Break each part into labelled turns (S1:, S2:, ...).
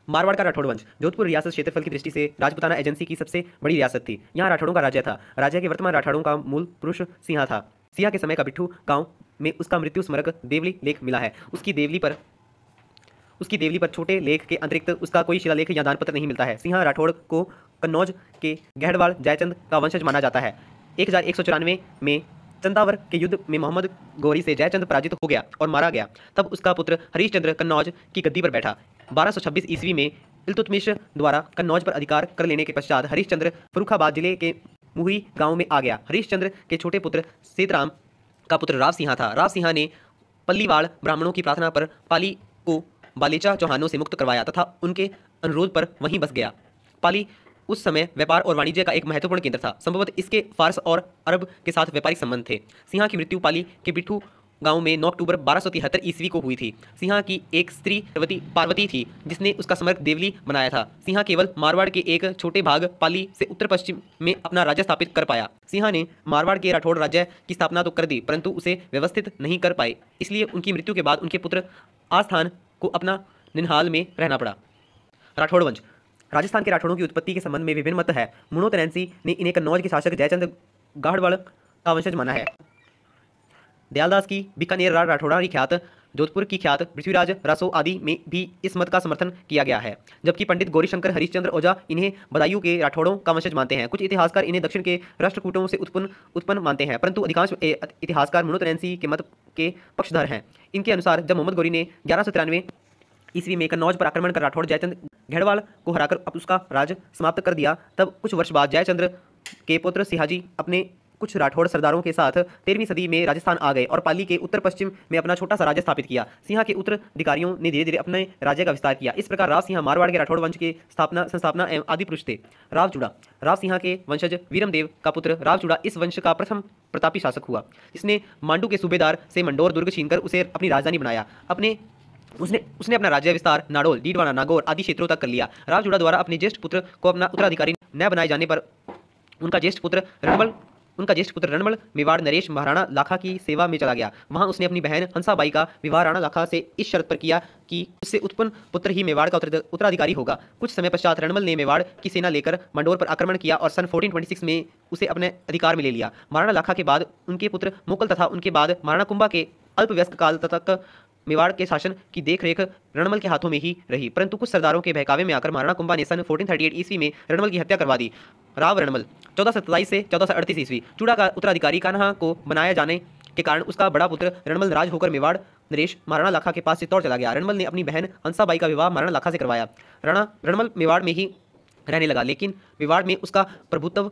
S1: मारवाड़ का राठौड़ वंश। जोधपुर रियासत क्षेत्रफल की दृष्टि से राजपूताना एजेंसी की सबसे बड़ी रियासत थी। यहाँ राठौड़ों का राज्य था। राज्य के वर्तमान राठौड़ों का मूल पुरुष सिंहा था। सिंहा के समय का बिट्ठू गांव में उसका मृत्यु स्मारक देवली लेख मिला है। उसकी देवली पर छोटे लेख के अतिरिक्त उसका कोई शिलालेख या दानपत्र नहीं मिलता है। सिंहा राठौड़ को कन्नौज के गहड़वाड़ जयचंद का वंशज माना जाता है। 1194 में चंदावर के युद्ध में मोहम्मद गौरी से जयचंद पराजित हो गया और मारा गया। तब उसका पुत्र हरिश्चंद्र कन्नौज की गद्दी पर बैठा। 1226 ईस्वी में इल्तुतमिश द्वारा कन्नौज पर अधिकार कर लेने के पश्चात हरिश्चंद्र फर्रुखाबाद जिले के मुही गांव में आ गया। हरिश्चंद्र के छोटे पुत्र सेतराम का पुत्र राव सिंहा था। राव सिंहा ने पल्लीवाड़ ब्राह्मणों की प्रार्थना पर पाली को बालेचा चौहानों से मुक्त करवाया तथा उनके अनुरोध पर वहीं बस गया। पाली उस समय व्यापार और वाणिज्य का एक महत्वपूर्ण केंद्र था। संभवतः इसके फारस और अरब के साथ व्यापारिक संबंध थे। सिंहा की मृत्यु पाली के बिट्ठू गांव में 9 अक्टूबर 1273 ईस्वी को हुई थी। सिंहा की एक स्त्री पार्वती थी जिसने उसका स्मारक देवली बनाया था। सिंहा केवल मारवाड़ के एक छोटे भाग पाली से उत्तर पश्चिम में अपना राज्य स्थापित कर पाया। सिंहा ने मारवाड़ के राठौड़ राज्य की स्थापना तो कर दी परंतु उसे व्यवस्थित नहीं कर पाए। इसलिए उनकी मृत्यु के बाद उनके पुत्र आस्थान को अपना निन्हाल में रहना पड़ा। राठौड़ वंश। राजस्थान के राठौड़ों की उत्पत्ति के संबंध में विभिन्न मत है। मुनोतनैंसी ने इन्हें कन्नौज के शासक जयचंद गाहड़वाड़ का वंशज माना है। दयालदास की बीकानेर राठौड़ानी ख्यात, जोधपुर की ख्यात पृथ्वीराज रासो आदि में भी इस मत का समर्थन किया गया है। जबकि पंडित गौरीशंकर हरिश्चंद्र ओझा इन्हें बदायूं के राठौड़ों का वंशज मानते हैं। कुछ इतिहासकार इन्हें दक्षिण के राष्ट्रकूटों से उत्पन्न मानते हैं परंतु अधिकांश इतिहासकार मुनोतनैंसी के मत के पक्षधर हैं। इनके अनुसार जब मोहम्मद गौरी ने 1193 ईस्वी में कन्नौज पर आक्रमण कर राठौड़ जयचंद गहड़वाड़ को हराकर उसका राज समाप्त कर दिया, तब कुछ वर्ष बाद जयचंद्र के पुत्र सिहाजी अपने कुछ राठौड़ सरदारों के साथ 13वीं सदी में राजस्थान आ गए और पाली के उत्तर पश्चिम में अपना छोटा सा राज्य स्थापित किया। सिंहा के उत्तराधिकारियों ने धीरे धीरे अपने राज्य का विस्तार किया। इस प्रकार राव सिंहा मारवाड़ के राठौड़ वंश के संस्थापना एवं आदि पुरुष थे। राव चूड़ा। राव सिंहा के वंशज वीरमदेव का पुत्र राव चूड़ा इस वंश का प्रथम प्रतापी शासक हुआ। इसने मांडू के सूबेदार से मंडोर दुर्ग छीनकर उसे अपनी राजधानी बनाया। उसने अपना राज्य विस्तार नाडोल, डीडवाना, नागौर आदि क्षेत्रों तक कर लिया। राव चूड़ा द्वारा अपने ज्येष्ठ पुत्र को अपना उत्तराधिकारी न बनाए जाने पर उनका ज्येष्ठ पुत्र रणमल मेवाड़ नरेश महाराणा लाखा की सेवा में चला गया। वहां उसने अपनी बहन हंसाबाई का विवाह राणा लाखा से इस शर्त पर किया कि उससे उत्पन्न पुत्र ही मेवाड़ का उत्तराधिकारी होगा। कुछ समय पश्चात रणमल ने मेवाड़ की सेना लेकर मंडोर पर आक्रमण किया और सन 1426 में उसे अपने अधिकार में ले लिया। महाराणा लाखा के बाद उनके पुत्र मोकल तथा उनके बाद महाराणा कुंभा के अल्पव्यस्क काल तक मेवाड़ के शासन की देखरेख रणमल के हाथों में ही रही, परंतु कुछ सरदारों के बहकावे में आकर महाराणा कुंभा ने सन 1438 ईस्वी में रणमल की हत्या करवा दी। राव रणमल 1427 से 1438 ईस्वी। चूड़ा का उत्तराधिकारी कान्हा को बनाया जाने के कारण उसका बड़ा पुत्र रणमल नाराज होकर मेवाड़ नरेश महाराणा लाखा के पास चित्तौड़ चला गया। रणमल ने अपनी बहन हंसाबाई का विवाह महाराणा लाखा से करवाया। रणमल मेवाड़ में ही रहने लगा, लेकिन मेवाड़ में उसका प्रभुत्व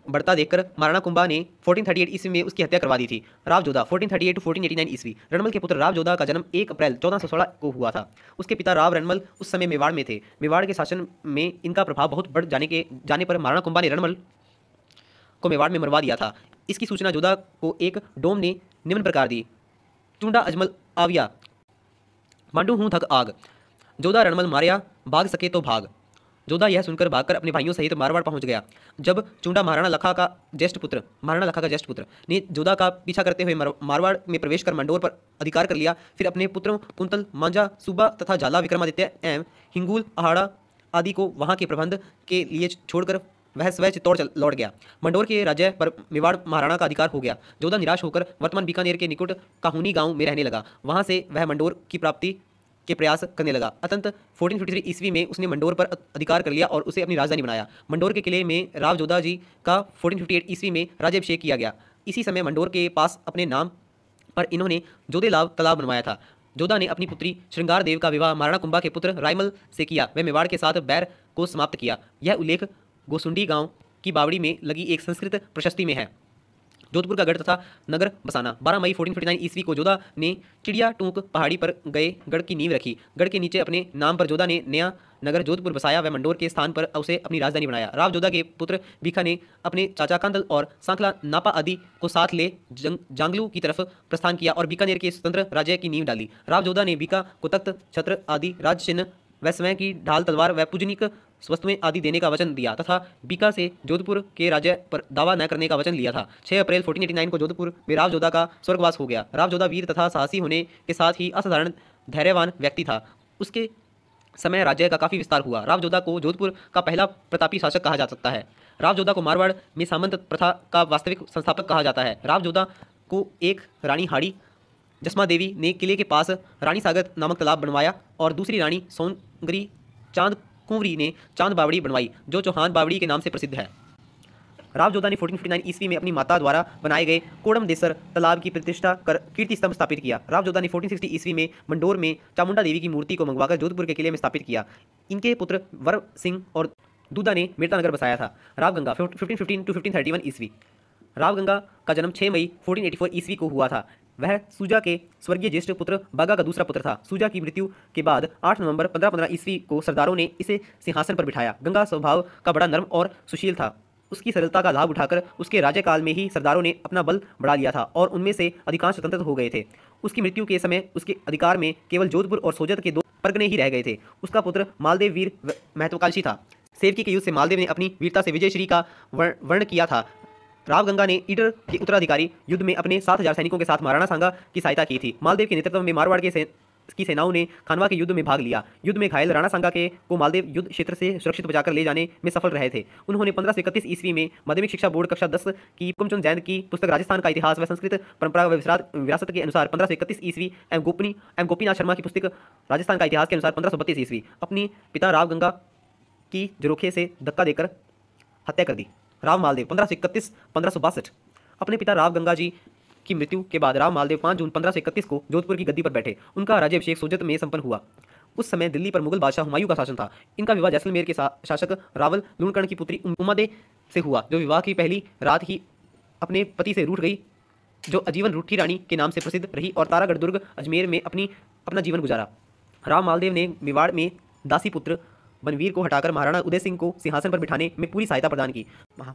S1: बढ़ता देखकर महाराणा कुंभा ने 1438 ईस्वी में उसकी हत्या करवा दी थी। राव जोधा 1438 to 1489 ईस्वी। रणमल के पुत्र राव जोधा का जन्म 1 अप्रैल 1416 को हुआ था। उसके पिता राव रणमल उस समय मेवाड़ में थे। मेवाड़ के शासन में इनका प्रभाव बहुत बढ़ जाने पर महाराणा कुंभा ने रणमल को मेवाड़ में मरवा दिया था। इसकी सूचना जोधा को एक डोम ने निम्न प्रकार दी। चूंडा अजमल आविया, मांडू हूँ थक आग, जोधा रणमल मारिया, भाग सके तो भाग। जोधा यह सुनकर भागकर अपने भाइयों सहित मारवाड़ पहुंच गया। जब चूंडा महाराणा लाखा का ज्येष्ठ पुत्र ने जोधा का पीछा करते हुए मारवाड़ में प्रवेश कर मंडोर पर अधिकार कर लिया, फिर अपने पुत्रों कुंतल, मांझा, सूबा तथा झाला विक्रमादित्य एवं हिंगूल, अहाड़ा आदि को वहां के प्रबंध के लिए छोड़कर वह स्वयं चित्तौड़ लौट गया। मंडोर के राज्य पर मेवाड़ महाराणा का अधिकार हो गया। जोधा निराश होकर वर्तमान बीकानेर के निकट काहुनी गांव में रहने लगा। वहां से वह मंडोर की प्राप्ति के प्रयास करने लगा। अतंत 1453 ईस्वी में उसने मंडोर पर अधिकार कर लिया और उसे अपनी राजधानी बनाया। मंडोर के किले में राव जोधा जी का 1458 ईस्वी में राज्याभिषेक किया गया। इसी समय मंडोर के पास अपने नाम पर इन्होंने जोधेलाव तालाब बनवाया था। जोधा ने अपनी पुत्री श्रृंगार देव का विवाह महाराणा कुंभा के पुत्र रायमल से किया। वह मेवाड़ के साथ बैर को समाप्त किया। यह उल्लेख गोसुंडी गांव की बावड़ी में लगी एक संस्कृत प्रशस्ति में है। जोधपुर का गढ़ तथा नगर बसाना। 12 मई 1459 ईस्वी को जोधा ने चिड़िया टूंक पहाड़ी पर गए गढ़ की नींव रखी। गढ़ के नीचे अपने नाम पर जोधा ने नया नगर जोधपुर बसाया व मंडोर के स्थान पर उसे अपनी राजधानी बनाया। राव जोधा के पुत्र बीखा ने अपने चाचा कांदल और सांखला नापा आदि को साथ ले जांगलू की तरफ प्रस्थान किया और बीकानेर के स्वतंत्र राज्य की नींव डाली। राव जोधा ने बीका को तख्त, छत्र आदि राज चिन्ह व स्वयं की ढाल तलवार व पूजनिक वस्तुएं आदि देने का वचन दिया तथा बीका से जोधपुर के राज्य पर दावा न करने का वचन लिया था। 6 अप्रैल 1489 को जोधपुर में राव जोधा का स्वर्गवास हो गया। राव जोधा वीर तथा साहसी होने के साथ ही असाधारण धैर्यवान व्यक्ति था। उसके समय राज्य का काफ़ी विस्तार हुआ। राव जोधा को जोधपुर का पहला प्रतापी शासक कहा जा सकता है। राव जोधा को मारवाड़ में सामंत प्रथा का वास्तविक संस्थापक कहा जाता है। राव जोधा को एक रानी हाड़ी जसमा देवी ने किले के पास रानी सागर नामक तालाब बनवाया और दूसरी रानी सोनगरी चांद कुंवरी ने चांद बावड़ी बनवाई, जो चौहान बावड़ी के नाम से प्रसिद्ध है। राव जोधा ने 1459 ईस्वी में अपनी माता द्वारा बनाए गए कोड़म देसर तालाब की प्रतिष्ठा कर कीर्ति स्तंभ स्थापित किया। राव जोधा ने 1460 ईस्वी में मंडोर में चामुंडा देवी की मूर्ति को मंगवाकर जोधपुर के किले में स्थापित किया। इनके पुत्र वर सिंह और दूधा ने मेड़ता नगर बसाया था। रावगंगा 1515 टू 1531 ईस्वी। रावगंगा का जन्म 6 मई 1484 ईस्वी को हुआ था। वह सूजा के स्वर्गीय ज्येष्ठ पुत्र बागा का दूसरा पुत्र था। सूजा की मृत्यु के बाद 8 नवंबर 1515 ईस्वी को सरदारों ने इसे सिंहासन पर बिठाया। गंगा स्वभाव का बड़ा नर्म और सुशील था। उसकी सरलता का लाभ उठाकर उसके राज्यकाल में ही सरदारों ने अपना बल बढ़ा लिया था और उनमें से अधिकांश स्वतंत्र हो गए थे। उसकी मृत्यु के समय उसके अधिकार में केवल जोधपुर और सोजत के 2 परगने ही रह गए थे। उसका पुत्र मालदेव वीर महत्वाकांक्षी था। सेवकी के युद्ध से मालदेव ने अपनी वीरता से विजयश्री का वर्ण किया था। रावगंगा ने ईडर के उत्तराधिकारी युद्ध में अपने 7000 सैनिकों के साथ महाराणा सांगा की सहायता की थी। मालदेव के नेतृत्व में मारवाड़ की सेनाओं ने खानवा के युद्ध में भाग लिया। युद्ध में घायल राणा सांगा को मालदेव युद्ध क्षेत्र से सुरक्षित बचाकर ले जाने में सफल रहे थे। उन्होंने 1531 ईस्वी में माध्यमिक शिक्षा बोर्ड कक्षा 10 की हुकुमचंद जैन की पुस्तक राजस्थान का इतिहास व संस्कृत परंपरा व विरासत के अनुसार 1531 ईस्वी एवं गोपीनाथ शर्मा की पुस्तक राजस्थान का इतिहास के अनुसार 1532 ईस्वी अपनी पिता रावगंगा की जरोखे से धक्का देकर हत्या कर दी। राव मालदेव 1531-1562। अपने पिता राव गंगा जी की मृत्यु के बाद राव मालदेव 5 जून 1531 को जोधपुर की गद्दी पर बैठे। उनका राज्याभिषेक सोजत में संपन्न हुआ। उस समय दिल्ली पर मुगल बादशाह हुमायूं का शासन था। इनका विवाह जैसलमेर के शासक रावल लूणकर्ण की पुत्री उमादे से हुआ, जो विवाह की पहली रात ही अपने पति से रूठ गई, जो आजीवन रूठी रानी के नाम से प्रसिद्ध रही और तारागढ़ दुर्ग अजमेर में अपना जीवन गुजारा। राव मालदेव ने मेवाड़ में दासी पुत्र बनवीर को हटाकर महाराणा उदय सिंह को सिंहासन पर बिठाने में पूरी सहायता प्रदान की।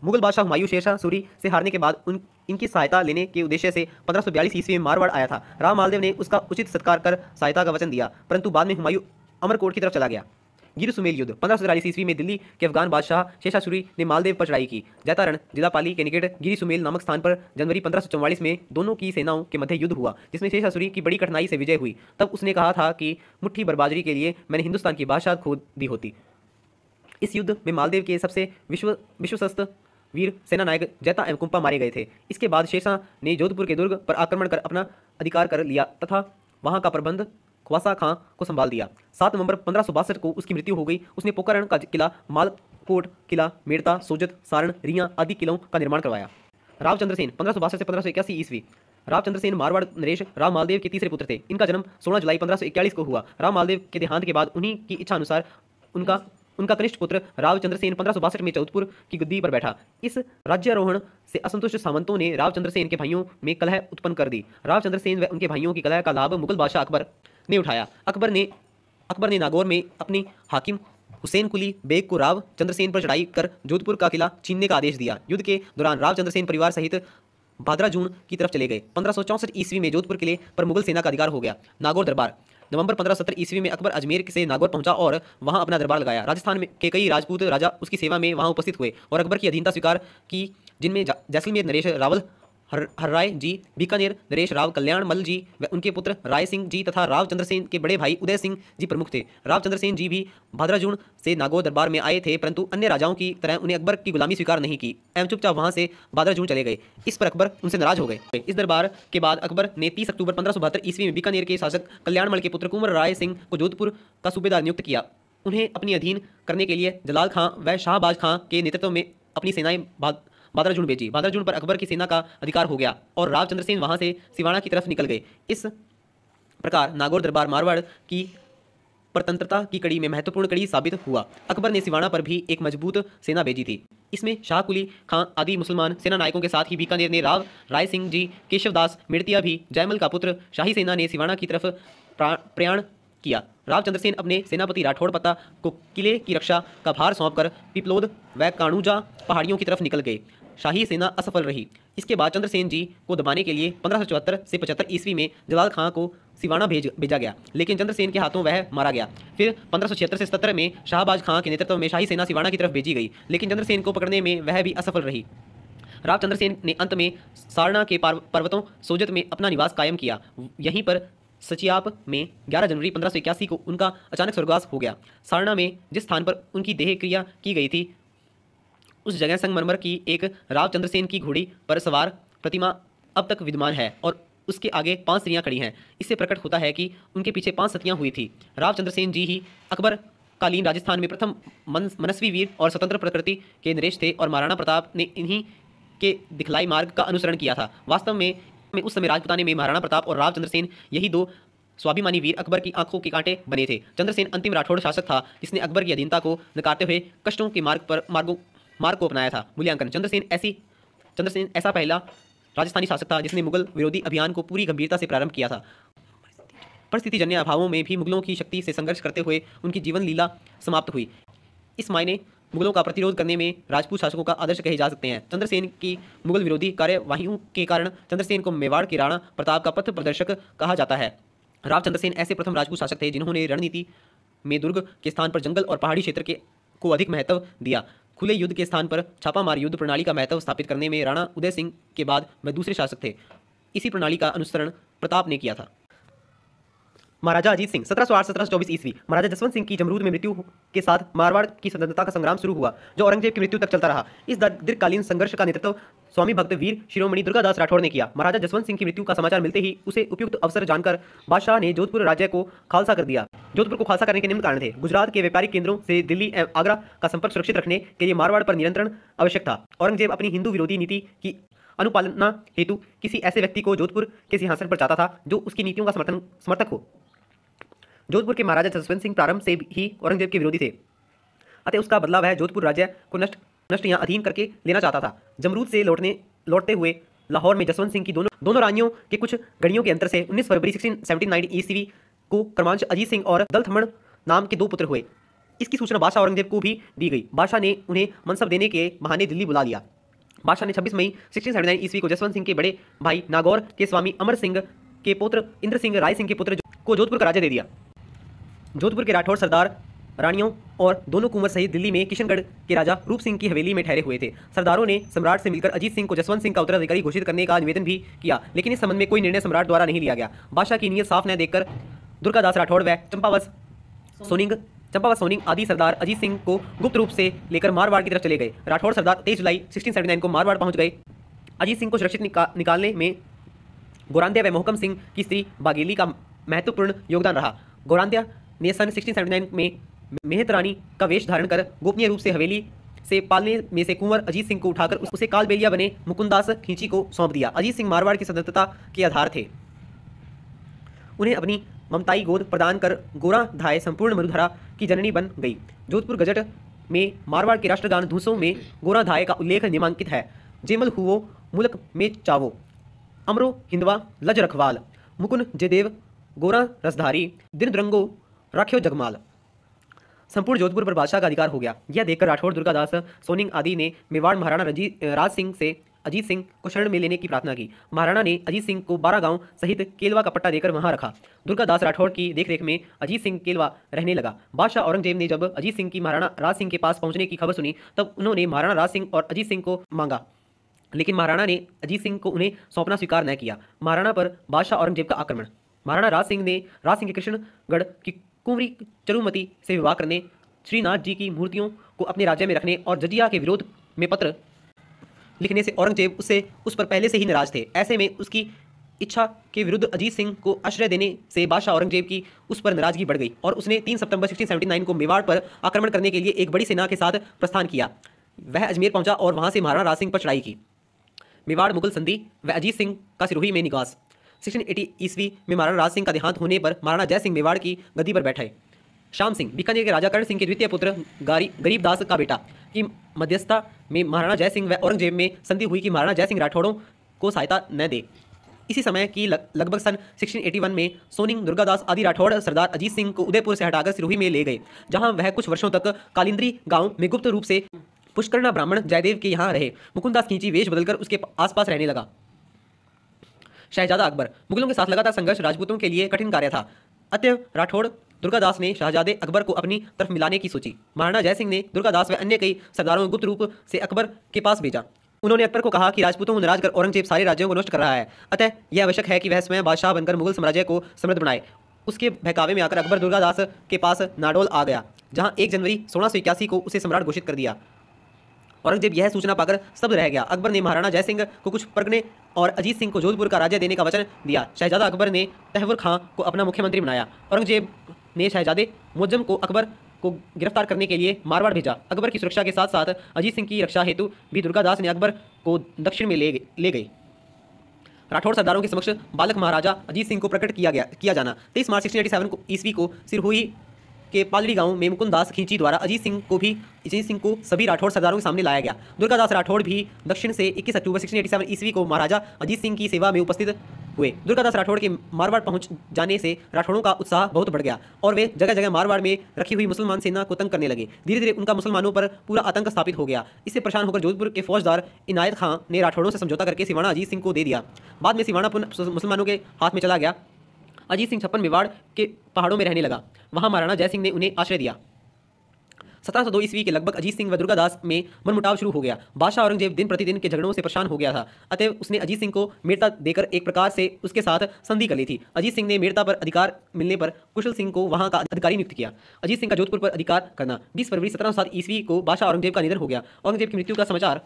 S1: मुगल बादशाह हुमायूं शेरशाह सूरी से हारने के बाद इनकी सहायता लेने के उद्देश्य से 1542 ईस्वी में मारवाड़ आया था। राव मालदेव ने उसका उचित सत्कार कर सहायता का वचन दिया, परंतु बाद में हुमायूं अमरकोट की तरफ चला गया। गिर सुमेल युद्ध 1543 ईस्वी में दिल्ली के अफगान बादशाह शेरशाह सूरी ने मालदेव पर चढ़ाई की। जैतारण जिला पाली के निकट गिरी सुमेल नामक स्थान पर जनवरी 1544 में दोनों की सेनाओं के मध्य युद्ध हुआ, जिसमें शेरशाह सूरी की बड़ी कठिनाई से विजय हुई। तब उसने कहा था कि मुट्ठी बर्बाजरी के लिए मैंने हिंदुस्तान की बादशाह खो दी होती। इस युद्ध में मालदेव के सबसे विश्वस्त वीर सेनानायक जैता एवं कुंपा मारे गए थे। इसके बाद शेरशाह ने जोधपुर के दुर्ग पर आक्रमण कर अपना अधिकार कर लिया तथा वहां का प्रबंध ख्वासा खां को संभाल दिया। 7 नवंबर 1562 को उसकी मृत्यु हो गई। उसने पोखरण का किला, मालकोट किला, मेड़ता, सोजत, सारण, रियां आदि किलों का निर्माण करवाया। रावचंद्र सेन 1562 से 1581 ईस्वी। रावचंद्र सेन मारवाड़ नरेश राव मालदेव के तीसरे पुत्र थे। इनका जन्म 16 जुलाई 1541 को हुआ। राव मालदेव के देहांत के बाद उन्हीं की इच्छा अनुसार उनका कनिष्ठ पुत्र रावचंद्र सेन 1562 में जोधपुर की गद्दी पर बैठा। इस राज्यारोहण से असंतुष्ट सामंतों ने रावचंद्र सेन के भाइयों में कलह उत्पन्न कर दी। रावचंद्र सेन व उनके भाइयों की कलह का लाभ मुगल बादशाह अकबर ने उठाया। अकबर ने नागौर में अपनी हाकिम हुसैन कुली बेग को रावचंद्र सेन पर चढ़ाई कर जोधपुर का किला छीनने का आदेश दिया। युद्ध के दौरान रावचंद्र सेन परिवार सहित भादरा जून की तरफ चले गए। 1564 ईस्वी में जोधपुर किले पर मुगल सेना का अधिकार हो गया। नागौर दरबार नवंबर 1570 ईस्वी में अकबर अजमेर से नागौर पहुंचा और वहां अपना दरबार लगाया। राजस्थान के कई राजपूत राजा उसकी सेवा में वहां उपस्थित हुए और अकबर की अधीनता स्वीकार की, जिनमें जैसलमेर नरेश रावल हरराय जी, बीकानेर नरेश राव कल्याणमल जी व उनके पुत्र राय सिंह जी तथा रावचंद्र सेन के बड़े भाई उदय सिंह जी प्रमुख थे। रावचंद्र सेन जी भी भादराजून से नागौर दरबार में आए थे, परंतु अन्य राजाओं की तरह उन्हें अकबर की गुलामी स्वीकार नहीं की एवं चुपचाप वहां से भादराजून चले गए। इस पर अकबर उनसे नाराज हो गए। इस दरबार के बाद अकबर ने 30 अक्टूबर 1572 ईस्वी में बीकानेर के शासक कल्याणमल के पुत्र कुंवर राय सिंह को जोधपुर का सूबेदार नियुक्त किया। उन्हें अपनी अधीन करने के लिए जलाल खां व शाहबाज खां के नेतृत्व में अपनी सेनाएं भादराजून भेजी। भादराजून पर अकबर की सेना का अधिकार हो गया और रावचंद्र सेन वहां से सिवाना की तरफ निकल गए। इस प्रकार नागौर दरबार मारवाड़ की परतंत्रता की कड़ी में महत्वपूर्ण कड़ी साबित हुआ। अकबर ने सिवाना पर भी एक मजबूत सेना भेजी थी। इसमें शाह कुली खां आदि मुसलमान सेना नायकों के साथ ही बीकानेर ने राय सिंह जी, केशवदास मेड़तिया भी, जयमल का पुत्र शाही सेना ने सिवाना की तरफ प्रयाण किया। रावचंद्र सेन अपने सेनापति राठौड़ पत्ता को किले की रक्षा का भार सौंपकर पिपलोद व काणूजा पहाड़ियों की तरफ निकल गए। शाही सेना असफल रही। इसके बाद चंद्रसेन जी को दबाने के लिए 1574 से 75 ईस्वी में जलाल खां को सिवाना भेजा गया, लेकिन चंद्रसेन के हाथों वह मारा गया। फिर 1576 से 77 में शाहबाज खां के नेतृत्व में शाही सेना सिवाना की तरफ भेजी गई, लेकिन चंद्रसेन को पकड़ने में वह भी असफल रही। रावचंद्र सेन ने अंत में सारना के पर्वतों सोजत में अपना निवास कायम किया। यहीं पर सचियाप में 11 जनवरी 1581 को उनका अचानक स्वर्गवास हो गया। सारना में जिस स्थान पर उनकी देह क्रिया की गई थी उस जगह संगमरमर की एक राव चंद्रसेन की घोड़ी पर सवार प्रतिमा अब तक विद्यमान है और उसके आगे 5 स्त्रियां खड़ी हैं। इससे प्रकट होता है कि उनके पीछे 5 सतियां हुई थी। राव चंद्रसेन जी ही अकबर कालीन राजस्थान में प्रथम मनस्वी वीर और स्वतंत्र प्रकृति के नरेश थे और महाराणा प्रताप ने इन्हीं के दिखलाई मार्ग का अनुसरण किया था। वास्तव में उस समय राजपुताने में महाराणा प्रताप और राव चंद्रसेन यही 2 स्वाभिमानी वीर अकबर की आंखों के कांटे बने थे। चंद्रसेन अंतिम राठौड़ शासक था जिसने अकबर की अधीनता को नकारते हुए कष्टों के मार्ग को अपनाया था। मूल्यांकन: चंद्रसेन ऐसा पहला राजस्थानी शासक था जिसने मुगल विरोधी अभियान को पूरी गंभीरता से प्रारंभ किया था। परिस्थितिजन्य अभावों में भी मुगलों की शक्ति से संघर्ष करते हुए उनकी जीवन लीला समाप्त हुई। इस मायने मुगलों का प्रतिरोध करने में राजपूत शासकों का आदर्श कहे जा सकते हैं। चंद्रसेन की मुगल विरोधी कार्यवाहियों के कारण चंद्रसेन को मेवाड़ के राणा प्रताप का पथ प्रदर्शक कहा जाता है। राव चंद्रसेन ऐसे प्रथम राजपूत शासक थे जिन्होंने रणनीति में दुर्ग के स्थान पर जंगल और पहाड़ी क्षेत्र को अधिक महत्व दिया। खुले युद्ध के स्थान पर छापामार युद्ध प्रणाली का महत्व स्थापित करने में राणा उदय सिंह के बाद वह दूसरे शासक थे। इसी प्रणाली का अनुसरण प्रताप ने किया था। महाराजा अजीत सिंह 1708-1724 ईस्वी। महाराजा जसवंत सिंह की जमरूद में मृत्यु के साथ मारवाड़ की स्वतंत्रता का संग्राम शुरू हुआ जो औरंगजेब की मृत्यु तक चलता रहा। इस दीर्घकालीन संघर्ष का नेतृत्व स्वामी भक्त वीर शिरोमणि दुर्गादास राठौड़ ने किया। महाराजा जसवंत सिंह की मृत्यु का समाचार मिलते ही उसे उपयुक्त अवसर जानकर बादशाह ने जोधपुर राज्य को खालसा कर दिया। जोधपुर को खालसा करने के निम्न कारण थे। गुजरात के व्यापारिक केंद्रों से दिल्ली एवं आगरा का संपर्क सुरक्षित रखने के लिए मारवाड़ पर नियंत्रण आवश्यक था। औरंगजेब अपनी हिंदू विरोधी नीति की अनुपालना हेतु किसी ऐसे व्यक्ति को जोधपुर के सिंहासन पर चाहता था जो उसकी नीतियों का समर्थक हो। जोधपुर के महाराजा जसवंत सिंह प्रारंभ से ही औरंगजेब के विरोधी थे, अतः उसका बदला वह जोधपुर राज्य को नष्ट या अधीन करके लेना चाहता था। जमरूद से लौटते हुए लाहौर में जसवंत सिंह की दोनों रानियों के कुछ घड़ियों के अंतर से 19 फरवरी 1679 ईस्वी को क्रमांश अजीत सिंह और दलथमण नाम के 2 पुत्र हुए। इसकी सूचना बादशाह औरंगजेब को भी दी गई। बादशाह ने उन्हें मनसब देने के बहाने दिल्ली बुला लिया। बादशाह ने 26 मई 1679 ईस्वी को जसवंत सिंह के बड़े भाई नागौर के स्वामी अमर सिंह के पुत्र इंद्र सिंह राय सिंह के पुत्र को जोधपुर का राज्य दे दिया। जोधपुर के राठौड़ सरदार रानियों और दोनों कुंवर सहित दिल्ली में किशनगढ़ के राजा रूप सिंह की हवेली में ठहरे हुए थे। सरदारों ने सम्राट से मिलकर अजीत सिंह को जसवंत सिंह का उत्तराधिकारी घोषित करने का निवेदन भी किया, लेकिन इस संबंध में कोई निर्णय सम्राट द्वारा नहीं लिया गया। बादशाह की नीयत साफ न देखकर दुर्गादास राठौड़ व चंपावत सोनिंग आदि सरदार अजीत सिंह को गुप्त रूप से लेकर मारवाड़ की तरफ चले गए। राठौड़ सरदार 23 जुलाई 1679 को मारवाड़ पहुंच गए। अजीत सिंह को सुरक्षित निकालने में गोरांद्या व मोहकम सिंह की स्त्री बागेली का महत्वपूर्ण योगदान रहा। गोरांद्या ने सन 1679 में मेहत रानी का वेश धारण कर गोपनीय रूप से हवेली से पालने में से कुंवर अजीत सिंह को उठाकर उसे कालबेलिया बने मुकुंदास खींची को सौंप दिया। अजीत सिंह मारवाड़ की स्वतंत्रता के आधार थे। उन्हें अपनी ममताई गोद प्रदान कर गोराधाय संपूर्ण मरुधरा की जननी बन गई। जोधपुर गजट में मारवाड़ के राष्ट्रगान धूसों में गोराधाय का उल्लेख निमांकित है। जेमल हुओ मुल्क में चावो, अमरो हिंदवा लज रखवाल, मुकुन जयदेव गोरा रसधारी, दिन द्रंगो राख्यो जगमाल। संपूर्ण जोधपुर पर बादशाह का अधिकार हो गया। यह देखकर राठौड़, दुर्गादास, सोनिंग आदि ने मेवाड़ महाराणा राज सिंह से अजीत सिंह को शरण में लेने की प्रार्थना की। महाराणा ने अजीत सिंह को 12 गांव सहित केलवा का पट्टा देकर वहां रखा। दुर्गादास राठौड़ की देखरेख में अजीत सिंह केलवा रहने लगा। बादशाह औरंगजेब ने जब अजीत सिंह की महाराणा राज सिंह के पास पहुंचने की खबर सुनी तब उन्होंने महाराणा राज सिंह और अजीत सिंह को मांगा, लेकिन महाराणा ने अजीत सिंह को उन्हें सौंपना स्वीकार न किया। महाराणा पर बादशाह औरंगजेब का आक्रमण। महाराणा राज सिंह के कृष्णगढ़ की कुंवरी चरुमती से विवाह करने, श्रीनाथ जी की मूर्तियों को अपने राज्य में रखने और जजिया के विरोध में पत्र लिखने से औरंगजेब उस पर पहले से ही नाराज थे। ऐसे में उसकी इच्छा के विरुद्ध अजीत सिंह को आश्रय देने से बादशाह औरंगजेब की उस पर नाराजगी बढ़ गई और उसने 3 सितंबर 1679 को मेवाड़ पर आक्रमण करने के लिए एक बड़ी सेना के साथ प्रस्थान किया। वह अजमेर पहुंचा और वहां से महाराणा राज सिंह पर चढ़ाई की। मेवाड़ मुगल संधि व अजीत सिंह का सिरोही में निवास। 1680 ईस्वी में महाराणा राज सिंह का देहांत होने पर महाराणा जय सिंह मेवाड़ की गद्दी पर बैठे। श्याम सिंह बीकानेर के राजा कर्ण सिंह के द्वितीय पुत्र गरीबदास का बेटा की मध्यस्थता में महाराणा जय सिंह व औरंगजेब में संधि हुई कि महाराणा जय सिंह राठौड़ों को सहायता न दे। इसी समय की लगभग सन 1681 में सोनिंग, दुर्गादास आदि राठौड़ सरदार अजीत सिंह को उदयपुर से हटाकर सिरोही में ले गए, जहां वह कुछ वर्षों तक कालिंद्री गांव में गुप्त रूप से पुष्करणा ब्राह्मण जयदेव के यहाँ रहे। मुकुंदास खींची वेश बदलकर उसके आसपास रहने लगा। शहजादा अकबर। मुगलों के साथ लगातार संघर्ष राजपूतों के लिए कठिन कार्य था। अतः राठौड़ दुर्गादास ने शहजादे अकबर को अपनी तरफ मिलाने की सोची। महाराणा जय सिंह ने दुर्गादास व अन्य कई सरदारों को गुप्त रूप से अकबर के पास भेजा। उन्होंने अकबर को कहा कि राजपूतों को नाराज कर औरंगजेब सारे राज्यों को नष्ट कर रहा है, अतः यह आवश्यक है कि वह स्वयं बादशाह बनकर मुगल साम्राज्य को समृद्ध बनाए। उसके बहकावे में आकर अकबर दुर्गादास के पास नाडोल आ गया, जहां 1 जनवरी 1681 को उसे सम्राट घोषित कर दिया। औरंगजेब यह सूचना पाकर स्तब्ध रह गया। अकबर ने महाराणा जय सिंह को कुछ परगने और अजीत सिंह को जोधपुर का राज्य देने का वचन दिया। शहजादा अकबर ने तहव्वुर खां को अपना मुख्यमंत्री बनाया। औरंगजेब ने शहजादे मुअज्जम को अकबर को गिरफ्तार करने के लिए मारवाड़ भेजा। अकबर की सुरक्षा के साथ साथ अजीत सिंह की रक्षा हेतु भी दुर्गादास ने अकबर को दक्षिण में ले गई। राठौड़ सरदारों के समक्ष बालक महाराजा अजीत सिंह को प्रकट किया जाना। 23 मार्च 1687 ईस्वी को सिरहुई के पालड़ी गांव में मुकुंदास खींची द्वारा अजीत सिंह को सभी राठौड़ सरदारों के सामने लाया गया। दुर्गादास राठौड़ भी दक्षिण से 21 अक्टूबर 1687 ईस्वी को महाराजा अजीत सिंह की सेवा में उपस्थित हुए। दुर्गादास राठौड़ के मारवाड़ पहुंच जाने से राठौड़ों का उत्साह बहुत बढ़ गया और वे जगह जगह मारवाड़ में रखी हुई मुसलमान सेना को तंग करने लगे। धीरे धीरे उनका मुसलमानों पर पूरा आतंक स्थापित हो गया। इससे परेशान होकर जोधपुर के फौजदार इनायत खां ने राठौड़ों से समझौता करके सिवाना अजीत सिंह को दे दिया। बाद में सिवाना पुनः मुसलमानों के हाथ में चला गया। अजीत सिंह 56 मेवाड़ के पहाड़ों में रहने लगा। वहां महाराणा जय सिंह ने उन्हें आश्रय दिया। 1702 ईस्वी के लगभग अजीत सिंह व दुर्गादास में मनमुटाव शुरू हो गया। बादशाह औरंगजेब दिन प्रतिदिन के झगड़ों से परेशान हो गया था, अतः उसने अजीत सिंह को मेड़ता देकर एक प्रकार से उसके साथ संधि कर ली थी। अजीत सिंह ने मेड़ता पर अधिकार मिलने पर कुशल सिंह को वहां का अधिकारी नियुक्त किया। अजीत सिंह का जोधपुर पर अधिकार करना। 20 फरवरी 1707 ईस्वी को बादशाह औरंगजेब का निधन हो गया। औरंगजेब की मृत्यु का समाचार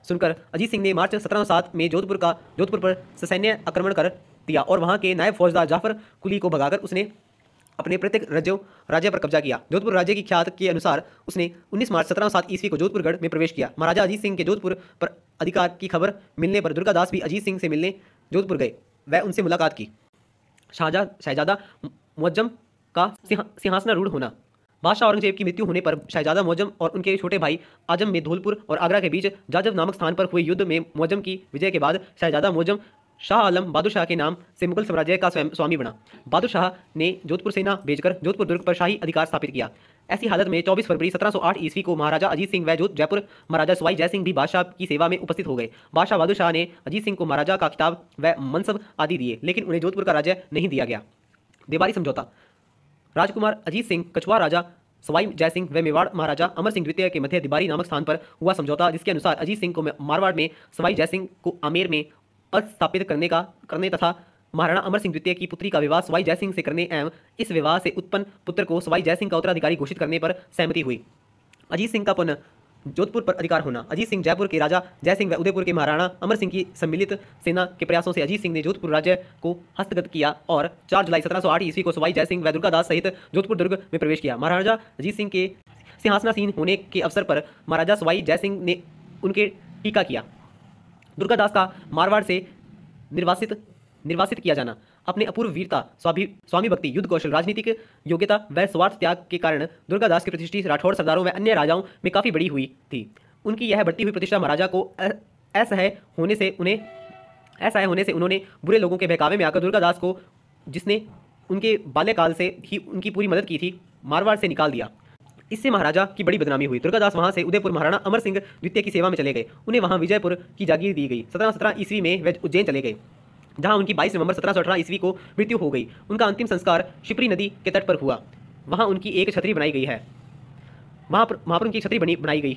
S1: सुनकर अजीत सिंह ने मार्च 1707 में जोधपुर पर ससैन्य आक्रमण कर दिया और वहां के नायब फौजदार जाफर कुली को भगाकर उसने अपने प्रत्येक राज्य पर कब्जा किया। जोधपुर राज्य की ख्यात के अनुसार उसने 19 मार्च 1707 ईस्वी को जोधपुरगढ़ में प्रवेश किया। महाराजा अजीत सिंह के जोधपुर पर अधिकार की खबर मिलने पर दुर्गादास भी अजीत सिंह से मिलने जोधपुर गए। वह उनसे मुलाकात की। शहजादा मुअज्जम का सिंहासनारूढ़ होना। बादशाह औरंगजेब की मृत्यु होने पर शहजादा मुअज्जम और उनके छोटे भाई आजम में धौलपुर और आगरा के बीच जाजब नामक स्थान पर हुए युद्ध में मुअज्जम की विजय के बाद शहजादा मुअज्जम शाह आलम बहादुर शाह के नाम से मुगल साम्राज्य का स्वामी बना। बहादुर शाह ने जोधपुर सेना भेजकर जोधपुर दुर्ग पर शाही अधिकार स्थापित किया। ऐसी हालत में 24 फरवरी 1708 ईस्वी को महाराजा अजीत सिंह व जयपुर महाराजा सवाई जय सिंह भी बादशाह की सेवा में उपस्थित हो गए। बादशाह बहादुर शाह ने अजीत सिंह को महाराजा का खिताब व मनसब आदि दिए, लेकिन उन्हें जोधपुर का राज्य नहीं दिया गया। देवारी समझौता। राजकुमार अजीत सिंह कछुआ राजा सवाई जय सिंह व मेवाड़ महाराजा अमर सिंह द्वितीय के मध्य दिबारी नामक स्थान पर हुआ समझौता, जिसके अनुसार अजीत सिंह को मारवाड़ में सवाई जय सिंह को आमेर में स्थापित करने तथा महाराणा अमर सिंह द्वितीय की पुत्री का विवाह सवाई जय सिंह से करने एवं इस विवाह से उत्पन्न पुत्र को सवाई जय सिंह का उत्तराधिकारी घोषित करने पर सहमति हुई। अजीत सिंह का पुनः जोधपुर पर अधिकार होना। अजीत सिंह जयपुर के राजा जय सिंह व उदयपुर के महाराणा अमर सिंह की सम्मिलित सेना के प्रयासों से अजीत सिंह ने जोधपुर राज्य को हस्तगत किया और 4 जुलाई 1708 ईस्वी को सवाई जय सिंह व दुर्गादास सहित जोधपुर दुर्ग में प्रवेश किया। महाराजा अजीत सिंह के सिंहासनासीन होने के अवसर पर महाराजा सवाई जय सिंह ने उनके टीका किया। दुर्गादास का मारवाड़ से निर्वासित किया जाना। अपने अपूर्व वीरता, स्वामी भक्ति, युद्ध कौशल, राजनीतिक योग्यता व स्वार्थ त्याग के कारण दुर्गादास की प्रतिष्ठा राठौड़ सरदारों व अन्य राजाओं में काफ़ी बड़ी हुई थी। उनकी यह बढ़ती हुई प्रतिष्ठा महाराजा को असह्य होने से उन्होंने बुरे लोगों के बहकावे में आकर दुर्गादास को, जिसने उनके बाल्यकाल से ही उनकी पूरी मदद की थी, मारवाड़ से निकाल दिया। इससे महाराजा की बड़ी बदनामी हुई। दुर्गादास वहां से उदयपुर महाराणा अमर सिंह द्वितीय की सेवा में चले गए। उन्हें वहां विजयपुर की जागीर दी गई। 1717 ईस्वी में वे उज्जैन चले गए, जहां उनकी 22 नवंबर 1718 ईस्वी को मृत्यु हो गई। उनका अंतिम संस्कार शिप्री नदी के तट पर हुआ। वहां उनकी एक छतरी बनाई गई है। वहां पर उनकी एक छतरी बनाई गई।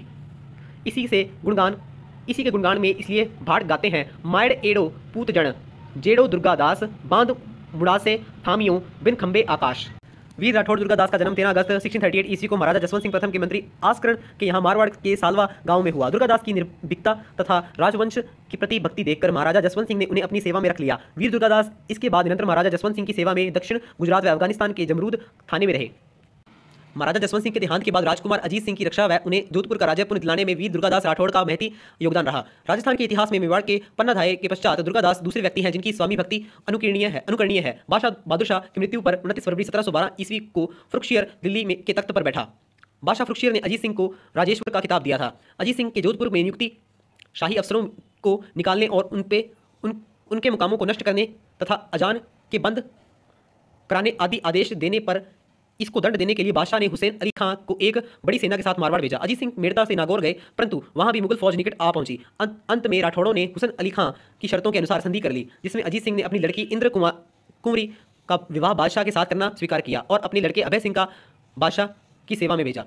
S1: इसी के गुणगान में इसलिए भाट गाते हैं, मायड़ एड़ो पूत जण जेड़ो दुर्गादास बांध मुड़ासे थामियों बिन खंबे आकाश। वीर राठौड़ दुर्गादास का जन्म 13 अगस्त 1638 ईस्वी को महाराजा जसवंत सिंह प्रथम के मंत्री आस्करण के यहाँ मारवाड़ के सालवा गांव में हुआ। दुर्गादास की निर्भीकता तथा राजवंश के प्रति भक्ति देखकर महाराजा जसवंत सिंह ने उन्हें अपनी सेवा में रख लिया। वीर दुर्गादास इसके बाद निरंतर महाराजा जसवंत सिंह की सेवा में दक्षिण गुजरात व अफगानिस्तान के जमरूद थाने में रहे। महाराजा जसवंत सिंह के देहांत के बाद राजकुमार अजीत सिंह की रक्षा व उन्हें जोधपुर का राज्य पुनः दिलाने में वीर दुर्गादास राठौड़ का महती योगदान रहा। राजस्थान के इतिहास में मेवाड़ के पन्नाधाय के पश्चात दुर्गादास दूसरे व्यक्ति हैं जिनकी स्वामी भक्ति अनुकरणीय है। बादशाह बहादुर शाह की मृत्यु पर 29 फरवरी 1712 ईस्वी को फरुखशियर दिल्ली के तख्त पर बैठा। बादशाह फरुखशियर ने अजीत सिंह को राजेश्वर का खिताब दिया था। अजीत सिंह के जोधपुर में नियुक्ति शाही अफसरों को निकालने और उनके मुकामों को नष्ट करने तथा अजान के बंद कराने आदि आदेश देने पर इसको दंड देने के लिए बादशाह ने हुसैन अली खां को एक बड़ी सेना के साथ मारवाड़ भेजा। अजीत सिंह मेड़ता से नागौर गए, परंतु वहां भी मुगल फौज निकट आ पहुंची। अंत में राठौड़ों ने हुसैन अली खां की शर्तों के अनुसार संधि कर ली, जिसमें अजीत सिंह ने अपनी लड़की इंद्र कुंवरी का विवाह बादशाह के साथ करना स्वीकार किया और अपने लड़के अभय सिंह का बादशाह की सेवा में भेजा।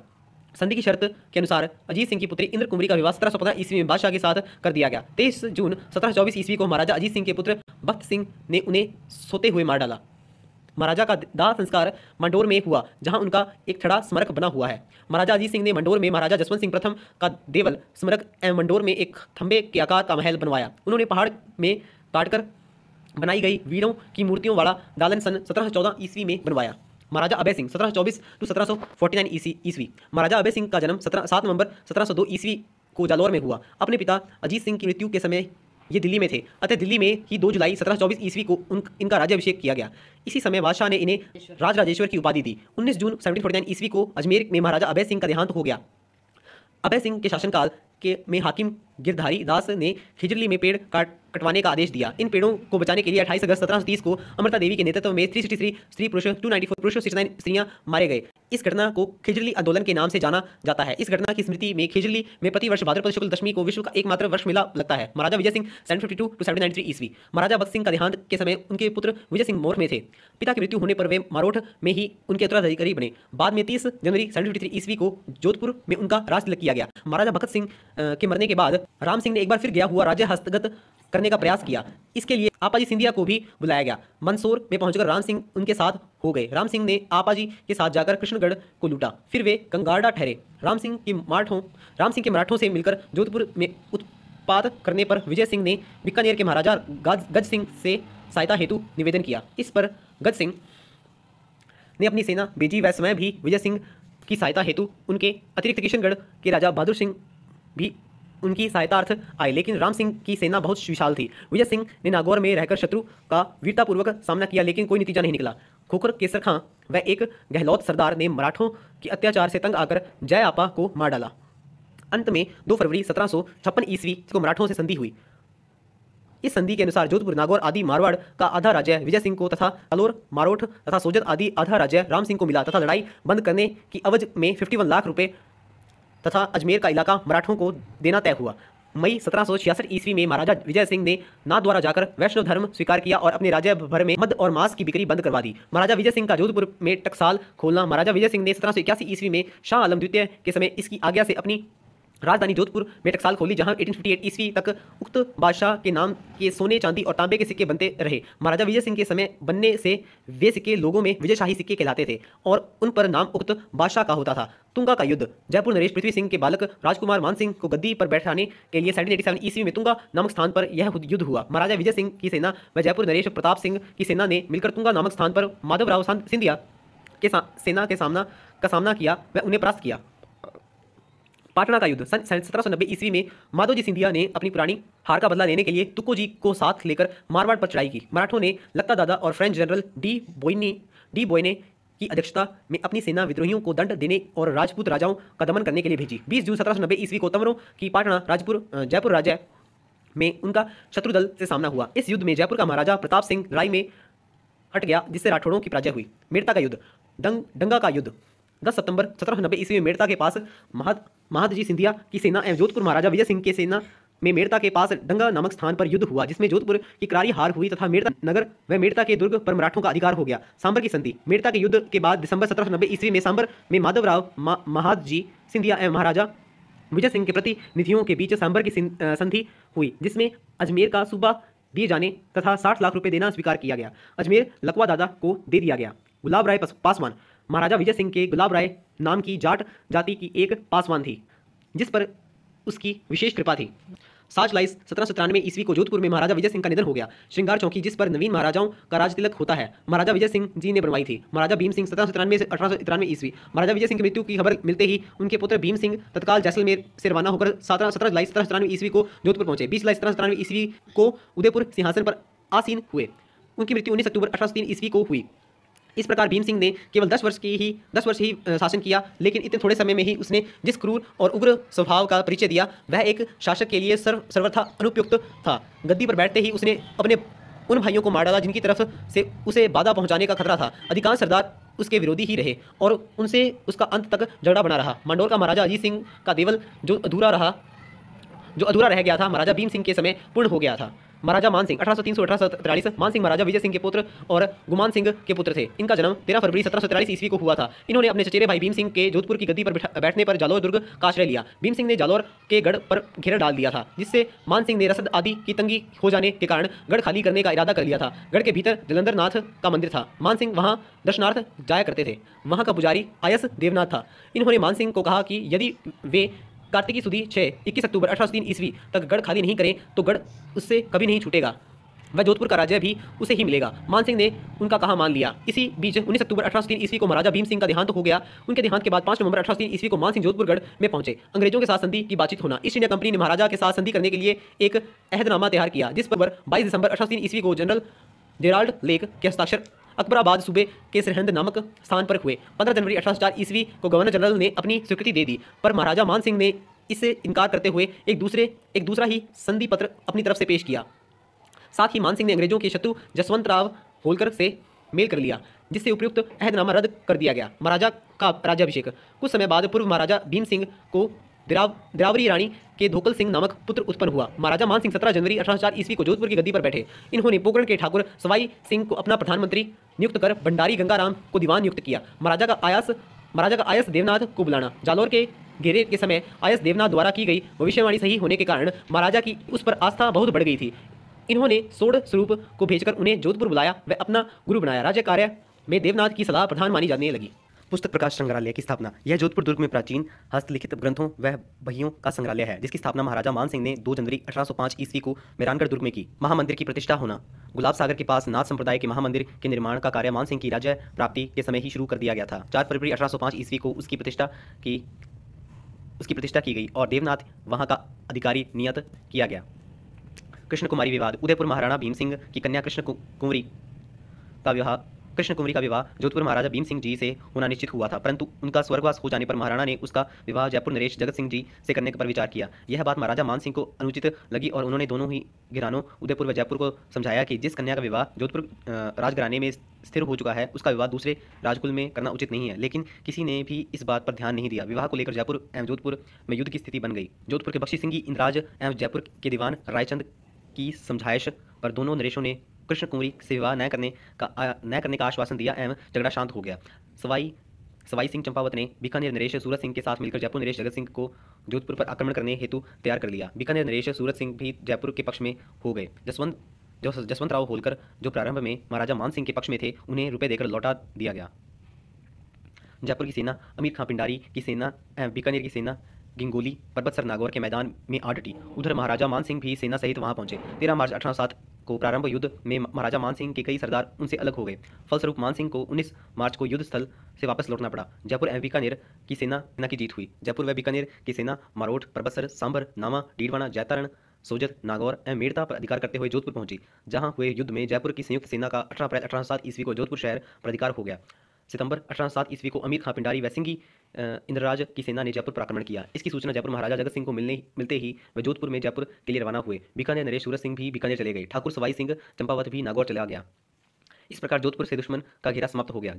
S1: संधि की शर्त के अनुसार अजीत सिंह की पुत्री इंद्र कुमारी का विवाह 1715 ईस्वी में बादशाह के साथ कर दिया गया। 23 जून 1724 ईस्वी को महाराजा अजीत सिंह के पुत्र भक्त सिंह ने उन्हें सोते हुए मार डाला। महाराजा का दाह संस्कार मंडोर में हुआ, जहां उनका एक छड़ा स्मारक बना हुआ है। महाराजा अजीत सिंह ने मंडोर में महाराजा जसवंत सिंह प्रथम का देवल स्मारक एवं मंडोर में एक खंबे के आकार का महल बनवाया। उन्होंने पहाड़ में काटकर बनाई गई वीरों की मूर्तियों वाला दालन सन 1714 ईस्वी में बनवाया। महाराजा अभय सिंह 1724 टू 1749 ईस्वी। महाराजा अभय सिंह का जन्म 7 नवंबर 1702 ईस्वी को जालौर में हुआ। अपने पिता अजीत सिंह की मृत्यु के समय ये दिल्ली में थे, अतः दिल्ली में ही 2 जुलाई 1724 ईस्वी को इनका राज्याभिषेक किया गया। इसी समय बादशाह ने इन्हें राजराजेश्वर की उपाधि दी। 19 जून 1749 ईस्वी को अजमेर में महाराजा अभय सिंह का देहांत हो गया। अभय सिंह के शासनकाल में हाकिम गिरधारी दास ने खिजरली में पेड़ कटवाने का आदेश दिया। इन पेड़ों को बचाने के लिए 28 अगस्त 1730 को अमृता देवी के नेतृत्व में 363 स्त्री पुरुष 294 पुरुष 69 स्त्रियां मारे गए। इस घटना को खिजरली आंदोलन के नाम से जाना जाता है। इस घटना की स्मृति में खिजरली में प्रतिवर्ष भाद्रपद शुक्ल दशमी को विश्व का एकमात्र वर्ष मेला लगता है। महाराजा विजय सिंह 752 टू 793 ईस्वी। महाराजा भक्त सिंह का देहांत के समय उनके पुत्र विजय सिंह मोर में थे। पिता की मृत्यु होने पर वे मारोठ में ही उनके उत्तराधिकारी बने। बाद में 30 जनवरी 753 ईस्वी को जोधपुर में उनका राज तिलक किया गया। महाराजा भगत सिंह के मरने के बाद राम सिंह ने एक बार फिर गया हुआ राज्य हस्तगत करने का प्रयास किया। इसके लिए आपाजी सिंधिया को भी बुलाया गया। मंदसौर में पहुंचकर राम सिंह उनके साथ हो गए। राम सिंह ने आपाजी के साथ जाकर कृष्णगढ़ को लूटा, फिर वे गंगारडा ठहरे। राम सिंह के मराठों से मिलकर जोधपुर में उत्पात करने पर विजय सिंह ने बीकानेर के महाराजा गज सिंह से सहायता हेतु निवेदन किया। इस पर गज सिंह ने अपनी सेना भेजी। वह स्वयं भी विजय सिंह की सहायता हेतु उनके अतिरिक्त किशनगढ़ के राजा बहादुर सिंह भी उनकी सहायतार्थ आए, लेकिन राम सिंह की सेना बहुत विशाल थी। विजय सिंह ने नागौर में रहकर शत्रु का वीरतापूर्वक सामना किया, लेकिन कोई नतीजा नहीं निकला। खोखर केसर खां व एक गहलौत सरदार ने मराठों के अत्याचार से तंग आकर जय आपा को मार डाला। अंत में 2 फरवरी 1756 ईस्वी को मराठों से संधि हुई। इस संधि के अनुसार जोधपुर, नागौर आदि मारवाड़ का आधा राज्य विजय सिंह को तथा जालोर, मारोठ तथा सोजत आदि आधा राज्य राम सिंह को मिला तथा लड़ाई बंद करने की अवध में 51 लाख रुपए तथा अजमेर का इलाका मराठों को देना तय हुआ। मई 1766 ईस्वी में महाराजा विजय सिंह ने नाथ द्वारा जाकर वैष्णव धर्म स्वीकार किया और अपने राज्य भर में मद और मांस की बिक्री बंद करवा दी। महाराजा विजय सिंह का जोधपुर में टकसाल खोलना। महाराजा विजय सिंह ने 1781 ईस्वी में शाह आलम द्वितीय के समय इसकी आज्ञा से अपनी राजधानी जोधपुर में टकसाल खोली, जहां 1858 ईस्वी तक उक्त बादशाह के नाम के सोने, चांदी और तांबे के सिक्के बनते रहे। महाराजा विजय सिंह के समय बनने से वे सिक्के लोगों में विजयशाही सिक्के कहलाते थे और उन पर नाम उक्त बादशाह का होता था। तुंगा का युद्ध। जयपुर नरेश पृथ्वी सिंह के बालक राजकुमार मान सिंह को गद्दी पर बैठाने के लिए 1787 ईस्वी में तुंगा नामक स्थान पर यह युद्ध हुआ। महाराजा विजय सिंह की सेना व जयपुर नरेश प्रताप सिंह की सेना ने मिलकर तुंगा नामक स्थान पर माधवराव सिंधिया के सेना के सामना किया व उन्हें परास्त किया। पाटना का युद्ध। सन 1790 ईस्वी में माधोजी सिंधिया ने अपनी पुरानी हार का बदला लेने के लिए तुको जी को साथ लेकर मारवाड़ पर चढ़ाई की। मराठों ने लत्ता दादा और फ्रेंच जनरल डी बोयने की अध्यक्षता में अपनी सेना विद्रोहियों को दंड देने और राजपूत राजाओं का दमन करने के लिए भेजी। 20 जून 1790 ईस्वी को तंवरों की पाटना जयपुर राज्य में उनका शत्रुदल से सामना हुआ। इस युद्ध में जयपुर का महाराजा प्रताप सिंह लड़ाई में हट गया, जिससे राठौड़ों की पराजय हुई। मेड़ता का युद्ध। डंगा का युद्ध। 10 सितंबर 1790 ईस्वी में मेड़ता के पास महादजी सिंधिया की सेना एवं जोधपुर महाराजा विजय सिंह की सेना में मेड़ता के पास डंगा नामक स्थान पर युद्ध हुआ, जिसमें जोधपुर की करारी हार हुई तथा मेड़ता नगर व मेड़ता के दुर्ग पर मराठों का अधिकार हो गया। सांबर की संधि। मेड़ता के युद्ध के बाद दिसंबर 1790 ईस्वी में सांबर में माधवराव महादजी सिंधिया एवं महाराजा विजय सिंह के प्रतिनिधियों के बीच सांबर की संधि हुई, जिसमें अजमेर का सूबा दिए जाने तथा 60 लाख रुपए देना स्वीकार किया गया। अजमेर लकवा दादा को दे दिया गया। गुलाब राय पासवान। महाराजा विजय सिंह के गुलाब राय नाम की जाट जाति की एक पासवान थी, जिस पर उसकी विशेष कृपा थी। 7 जुलाई 1793 ईस्वी को जोधपुर में महाराजा विजय सिंह का निधन हो गया। श्रृंगार चौकी, जिस पर नवीन महाराजाओं का राज तिलक होता है, महाराजा विजय सिंह जी ने बनवाई थी। महाराजा भीम सिंह 1793 से 1893 ईस्वी। महाराजा विजय सिंह की मृत्यु की खबर मिलते ही उनके पुत्र भीम सिंह तत्काल जैसलमेर से रवाना होकर 17 जुलाई 1793 ईस्वी को जोधपुर पहुंचे। 20 जुलाई 1793 ईस्वी को उदयपुर सिंहासन पर आसीन हुए। उनकी मृत्यु 19 अक्टूबर 1803 ईस्वी को हुई। इस प्रकार भीम सिंह ने केवल 10 वर्ष ही शासन किया, लेकिन इतने थोड़े समय में ही उसने जिस क्रूर और उग्र स्वभाव का परिचय दिया, वह एक शासक के लिए सर्वथा अनुपयुक्त था। गद्दी पर बैठते ही उसने अपने उन भाइयों को मार डाला जिनकी तरफ से उसे बाधा पहुंचाने का खतरा था। अधिकांश सरदार उसके विरोधी ही रहे और उनसे उसका अंत तक झगड़ा बना रहा। मंडोर का महाराजा अजीत सिंह का देवल जो अधूरा रह गया था, महाराजा भीम सिंह के समय पूर्ण हो गया था। महाराजा मान सिंह 1803 से 1843 मान सिंह महाराजा विजय सिंह के पुत्र और गुमान सिंह के पुत्र थे। इनका जन्म 13 फरवरी 1743 ईस्वी को हुआ था। इन्होंने अपने चचेरे भाई भीम सिंह के जोधपुर की गद्दी पर बैठने पर जालौर दुर्ग का आश्रय लिया। भीम सिंह ने जालौर के गढ़ पर घेरा डाल दिया था, जिससे मान सिंह ने रसद आदि की तंगी हो जाने के कारण गढ़ खाली करने का इरादा कर लिया था। गढ़ के भीतर जलंधर नाथ का मंदिर था। मान सिंह वहां दर्शनार्थ जाया करते थे। वहां का पुजारी आयस देवनाथ था। इन्होंने मान सिंह को कहा कि यदि वे कार्तिकी सुदी 21 अक्टूबर 1803 ईस्वी तक गढ़ खाली नहीं करें तो गढ़ उससे कभी नहीं छूटेगा, वह जोधपुर का राज्य भी उसे ही मिलेगा। मान सिंह ने उनका कहा मान लिया। इसी बीच 19 अक्टूबर 1803 ईस्वी को महाराजा भीम सिंह का देहांत हो गया। उनके देहांत के बाद 5 नवंबर 1803 ईस्वी को मान सिंह जोधपुरगढ़ में पहुंचे। अंग्रेजों के साथ संधि की बातचीत होना। ईस्ट इंडिया कंपनी ने महाराजा के साथ संधि करने के लिए एक अहदनामा तैयार किया, जिस पर 22 दिसंबर 1803 ईस्वी को जनरल जेराल्ड लेक के हस्ताक्षर अकबराबाद सूबे के सरहिंद नामक स्थान पर हुए। 15 जनवरी 1804 ईस्वी को गवर्नर जनरल ने अपनी स्वीकृति दे दी, पर महाराजा मान सिंह ने इससे इनकार करते हुए एक दूसरा ही संधि पत्र अपनी तरफ से पेश किया। साथ ही मान सिंह ने अंग्रेजों के शत्रु जसवंत राव होलकर से मेल कर लिया, जिससे उपयुक्त अहदनामा रद्द कर दिया गया। महाराजा का राज्याभिषेक। कुछ समय बाद पूर्व महाराजा भीम सिंह को दिरावरी रानी के धोकल सिंह नामक पुत्र उत्पन्न हुआ। महाराजा मान सिंह 17 जनवरी 1804 ईस्वी को जोधपुर की गद्दी पर बैठे। इन्होंने पोकरण के ठाकुर सवाई सिंह को अपना प्रधानमंत्री नियुक्त कर भंडारी गंगाराम को दीवान नियुक्त किया। महाराजा का आयस देवनाथ को बुलाना। जालौर के घेरे के समय आयस देवनाथ द्वारा की गई भविष्यवाणी सही होने के कारण महाराजा की उस पर आस्था बहुत बढ़ गई थी। इन्होंने सोड़ स्वरूप को भेजकर उन्हें जोधपुर बुलाया व अपना गुरु बनाया। राज्य कार्य में देवनाथ की सलाह प्रधान मानी जाने लगी। पुस्तक प्रकाश संग्रहालय की स्थापना। यह जोधपुर दुर्ग में प्राचीन हस्तलिखित ग्रंथों व बहियों का संग्रहालय है, जिसकी स्थापना महाराजा मान सिंह ने 2 जनवरी 1805 ईस्वी को मेहरानगढ़ दुर्ग में की। महामंदिर की प्रतिष्ठा होना। गुलाब सागर के पास नाथ संप्रदाय के महामंदिर के निर्माण का कार्य मान सिंह की राज्य प्राप्ति के समय ही शुरू कर दिया गया था। 4 फरवरी 1805 ईस्वी को उसकी प्रतिष्ठा की गई और देवनाथ वहां का अधिकारी नियत किया गया। कृष्ण कुमारी विवाद। उदयपुर महाराणा भीम सिंह की कन्या कृष्ण कुंवरी का विवाह जोधपुर महाराजा भीम सिंह जी से होना निश्चित हुआ था, परंतु उनका स्वर्गवास हो जाने पर महाराणा ने उसका विवाह जयपुर नरेश जगत सिंह जी से करने पर विचार किया। यह बात महाराजा मान सिंह को अनुचित लगी और उन्होंने दोनों ही घरानों उदयपुर व जयपुर को समझाया कि जिस कन्या का विवाह जोधपुर राजघराने में स्थिर हो चुका है, उसका विवाह दूसरे राजकुल में करना उचित नहीं है। लेकिन किसी ने भी इस बात पर ध्यान नहीं दिया। विवाह को लेकर जयपुर एवं जोधपुर में युद्ध की स्थिति बन गई। जोधपुर के बख्शी सिंह इंद्राज एवं जयपुर के दीवान रायचंद की समझाइश पर दोनों नरेशों ने कृष्ण कुंवरी से विवाह न करने का आश्वासन दिया एवं झगड़ा शांत हो गया। सवाई सिंह चंपावत ने बीकानेर नरेश सूरत सिंह के साथ मिलकर जयपुर नरेश जगत सिंह को जोधपुर पर आक्रमण करने हेतु तैयार कर लिया। बीकानेर नरेश सूरत सिंह भी जयपुर के पक्ष में हो गए। जसवंत राव होलकर जो प्रारंभ में महाराजा मान सिंह के पक्ष में थे, उन्हें रुपये देकर लौटा दिया गया। जयपुर की सेना अमीर खां पिंडारी की सेना एवं बीकानेर की सेना गिंगोली पर्वतसर नागौर के मैदान में आ डटी। उधर महाराजा मान सिंह भी सेना सहित वहां पहुंचे। 13 मार्च 1807 को प्रारंभ युद्ध में महाराजा मान सिंह के कई सरदार उनसे अलग हो गए। फलस्वरूप मान सिंह को 19 मार्च को युद्ध स्थल से वापस लौटना पड़ा। जयपुर एवं बीकानेर की सेना की जीत हुई। जयपुर व बीकानेर की सेना मारोठ, पर्वतसर, सांभर, नामा, डीडवाना, जैतारण, सोजत, नागौर एवं मेड़ता पर अधिकार करते हुए जोधपुर पहुंची, जहां हुए युद्ध में जयपुर की संयुक्त सेना का 18 अप्रैल 1807 ईस्वी को जोधपुर शहर पर अधिकार हो गया। सितंबर 1807 ईस्वी को अमीर खां पिंडारी व सिंगी इंद्रराज की सेना ने जयपुर पर आक्रमण किया। इसकी सूचना जयपुर महाराजा जगत सिंह को मिलते ही वे जोधपुर में जयपुर के लिए रवाना हुए। बीकानेर नरेश सूरत सिंह भी बीकानेर चले गए। ठाकुर सवाई सिंह चंपावत भी नागौर चला गया। इस प्रकार जोधपुर से दुश्मन का घेरा समाप्त हो गया।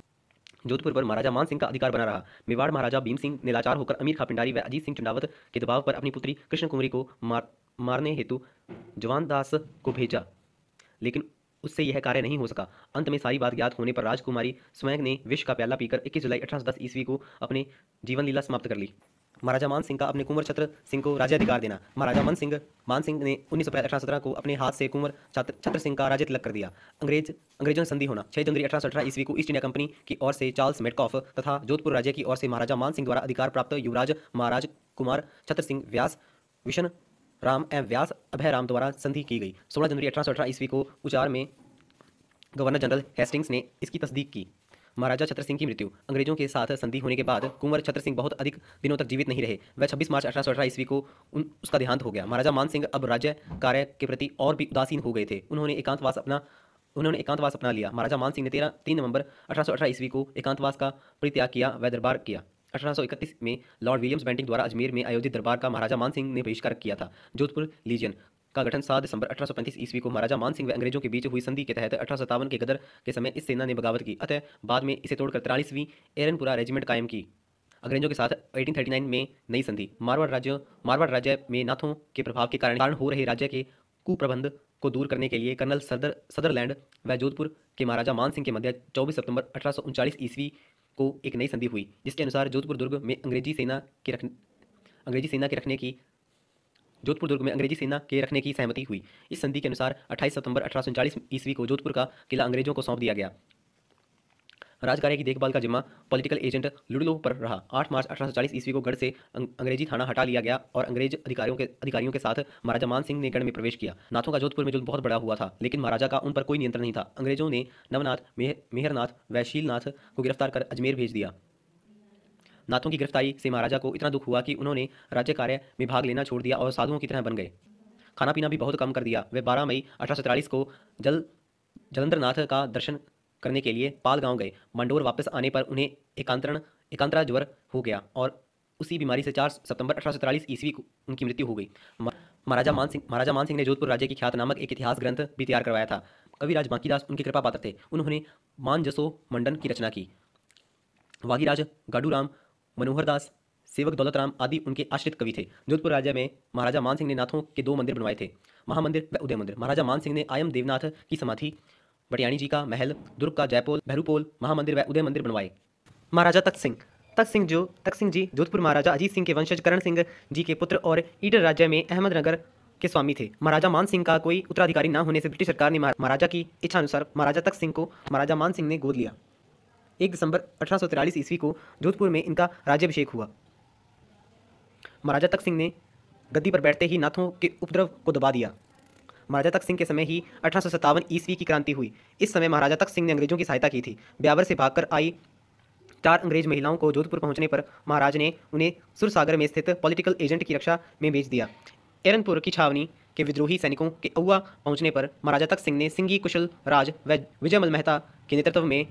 S1: जोधपुर पर महाराजा मान सिंह का अधिकार बना रहा। मेवाड़ महाराजा भीम सिंह ने लाचार होकर अमीर खां पिंडारी व अजीत सिंह चंडावत के दबाव पर अपनी पुत्री कृष्ण कुंवरी को मारने हेतु जवानदास को भेजा, लेकिन उससे यह कार्य नहीं हो सका। अंत में सारी बात ज्ञात होने पर राजकुमारी स्वयं ने विष का प्याला पीकर 21 जुलाई 1810 ईस्वी को अपने जीवन लीला समाप्त कर ली। महाराजा मान सिंह का अपने कुंवर छत्र सिंह को राज्याधिकार देना। महाराजा मान सिंह ने 19 अप्रैल 1817 को अपने हाथ से कुंवर छत्र सिंह का राज्य तिलक कर दिया। अंग्रेजों से संधि होना। 6 जनवरी 1818 ईस्वी को ईस्ट इंडिया कंपनी की ओर से चार्ल्स मेडकॉफ तथा जोधपुर राज्य की ओर से महाराजा मान सिंह द्वारा अधिकार प्राप्त युवराज महाराज कुमार छत्र सिंह व्यास विशन राम एवं व्यास अभय राम द्वारा संधि की गई। 16 जनवरी 1818 ईस्वी को उचार में गवर्नर जनरल हेस्टिंग्स ने इसकी तस्दीक की। महाराजा छत्र सिंह की मृत्यु। अंग्रेजों के साथ संधि होने के बाद कुंवर छत्र सिंह बहुत अधिक दिनों तक जीवित नहीं रहे। वह 26 मार्च 1818 ईस्वी को उसका देहांत हो गया। महाराजा मान सिंह अब राज्य कार्य के प्रति और भी उदासीन हो गए थे। उन्होंने एकांतवास अपना लिया। महाराजा मान सिंह ने 3 नवंबर 1818 ईस्वी को एकांतवास का परित्याग किया व दरबार किया। 1831 में लॉर्ड विलियम्स बेंटिंक द्वारा अजमेर में आयोजित दरबार का महाराजा मान सिंह ने बहिष्कार किया था। जोधपुर लीजियन का गठन 7 दिसंबर 1835 ईस्वी को महाराजा मान सिंह व अंग्रेजों के बीच हुई संधि के तहत 1857 के गदर के समय इस सेना ने बगावत की, अतः बाद में इसे तोड़कर 43वीं एरनपुरा रेजिमेंट कायम की। अंग्रेजों के साथ 1839 में नई संधि। मारवाड़ राज्य में नाथों के प्रभाव के कारण हो रहे राज्य के कुप्रबंध को दूर करने के लिए कर्नल सदरलैंड व जोधपुर के महाराजा मान सिंह के मध्य 24 सितंबर 1839 ईस्वी को एक नई संधि हुई, जिसके अनुसार जोधपुर दुर्ग में अंग्रेजी सेना के रखने की सहमति हुई। इस संधि के अनुसार 28 सितंबर 1839 ईस्वी को जोधपुर का किला अंग्रेजों को सौंप दिया गया। राजकार्य की देखभाल का जिम्मा पॉलिटिकल एजेंट लुडलो पर रहा। 8 मार्च 1840 ईस्वी को गढ़ से अंग्रेजी थाना हटा लिया गया और अंग्रेज अधिकारियों के साथ महाराजा मान सिंह ने गढ़ में प्रवेश किया। नाथों का जोधपुर में जुल्म बहुत बड़ा हुआ था, लेकिन महाराजा का उन पर कोई नियंत्रण नहीं था। अंग्रेजों ने नवनाथ, मेहरनाथ व शीलनाथ को गिरफ्तार कर अजमेर भेज दिया। नाथों की गिरफ्तारी से महाराजा को इतना दुख हुआ कि उन्होंने राज्य कार्य में भाग लेना छोड़ दिया और साधुओं की तरह बन गए। खाना पीना भी बहुत कम कर दिया। वे 12 मई 1843 को जलंधरनाथ का दर्शन करने के लिए पाल गांव गए। मंडोर वापस आने पर उन्हें एकांतरा ज्वर हो गया और उसी बीमारी से 4 सितंबर 1843 ईस्वी को उनकी मृत्यु हो गई। महाराजा मान सिंह ने जोधपुर राज्य की ख्यात नामक एक इतिहास ग्रंथ भी तैयार करवाया था। कविराज बांकीदास उनके कृपा पात्र थे। उन्होंने मानजसो मंडन की रचना की। वागीराज गाडूराम, मनोहर दास, सेवक दौलतराम आदि उनके आश्रित कवि थे। जोधपुर राज्य में महाराजा मान सिंह ने नाथों के 2 मंदिर बनवाए थे, महामंदिर व उदय मंदिर। महाराजा मान सिंह ने आयम देवनाथ की समाधि, बटियाणी जी का महल, दुर्ग का जयपोल, भैरूपोल, महामंदिर व उदय मंदिर बनवाए। महाराजा तख्त सिंह जी जोधपुर महाराजा अजीत सिंह के वंशज करण सिंह जी के पुत्र और ईडर राज्य में अहमदनगर के स्वामी थे। महाराजा मान सिंह का कोई उत्तराधिकारी न होने से ब्रिटिश सरकार ने महाराजा की इच्छा अनुसार महाराजा तख्त सिंह को महाराजा मान सिंह ने गोद लिया। 1 दिसंबर 1843 ईस्वी को जोधपुर में इनका राज्याभिषेक हुआ। महाराजा तख्त सिंह ने गद्दी पर बैठते ही नाथों के उपद्रव को दबा दिया। महाराजा तख्त सिंह के समय ही 1857 ईस्वी की क्रांति हुई। इस समय महाराजा तख्त सिंह ने अंग्रेजों की सहायता की थी। ब्यावर से भागकर आई 4 अंग्रेज महिलाओं को जोधपुर पहुंचने पर महाराज ने उन्हें सुरसागर में स्थित पॉलिटिकल एजेंट की रक्षा में भेज दिया। एरनपुर की छावनी के विद्रोही सैनिकों के औवा पहुंचने पर महाराजा तख्त सिंह ने सिंगी कुशल राज व विजयमल मेहता के नेतृत्व में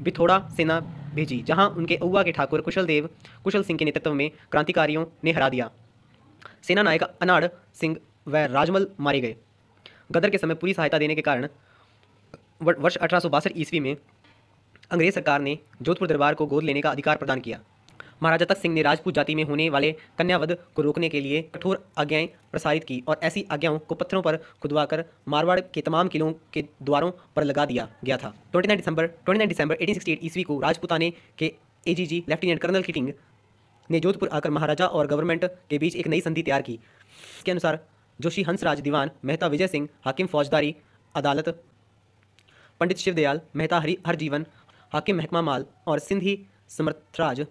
S1: बिथोड़ा सेना भेजी, जहां उनके औवा के ठाकुर कुशल सिंह के नेतृत्व में क्रांतिकारियों ने हरा दिया। सेना नायक अनाड़ सिंह व राजमल मारे गए। गदर के समय पूरी सहायता देने के कारण वर्ष 1862 ईस्वी में अंग्रेज सरकार ने जोधपुर दरबार को गोद लेने का अधिकार प्रदान किया। महाराजा तख्त सिंह ने राजपूत जाति में होने वाले कन्यावध को रोकने के लिए कठोर आज्ञाएं प्रसारित की और ऐसी आज्ञाओं को पत्थरों पर खुदवाकर मारवाड़ के तमाम किलों के द्वारों पर लगा दिया गया था। 29 दिसंबर 1868 ईस्वी को राजपूताने के एजीजी लेफ्टिनेंट कर्नल किटिंग ने जोधपुर आकर महाराजा और गवर्नमेंट के बीच एक नई संधि तैयार की। इसके अनुसार जोशी हंसराज दीवान, मेहता विजय सिंह हाकिम फौजदारी अदालत, पंडित शिवदयाल मेहता हरजीवन हाकिम महकमा माल और सिंघी समर्थराज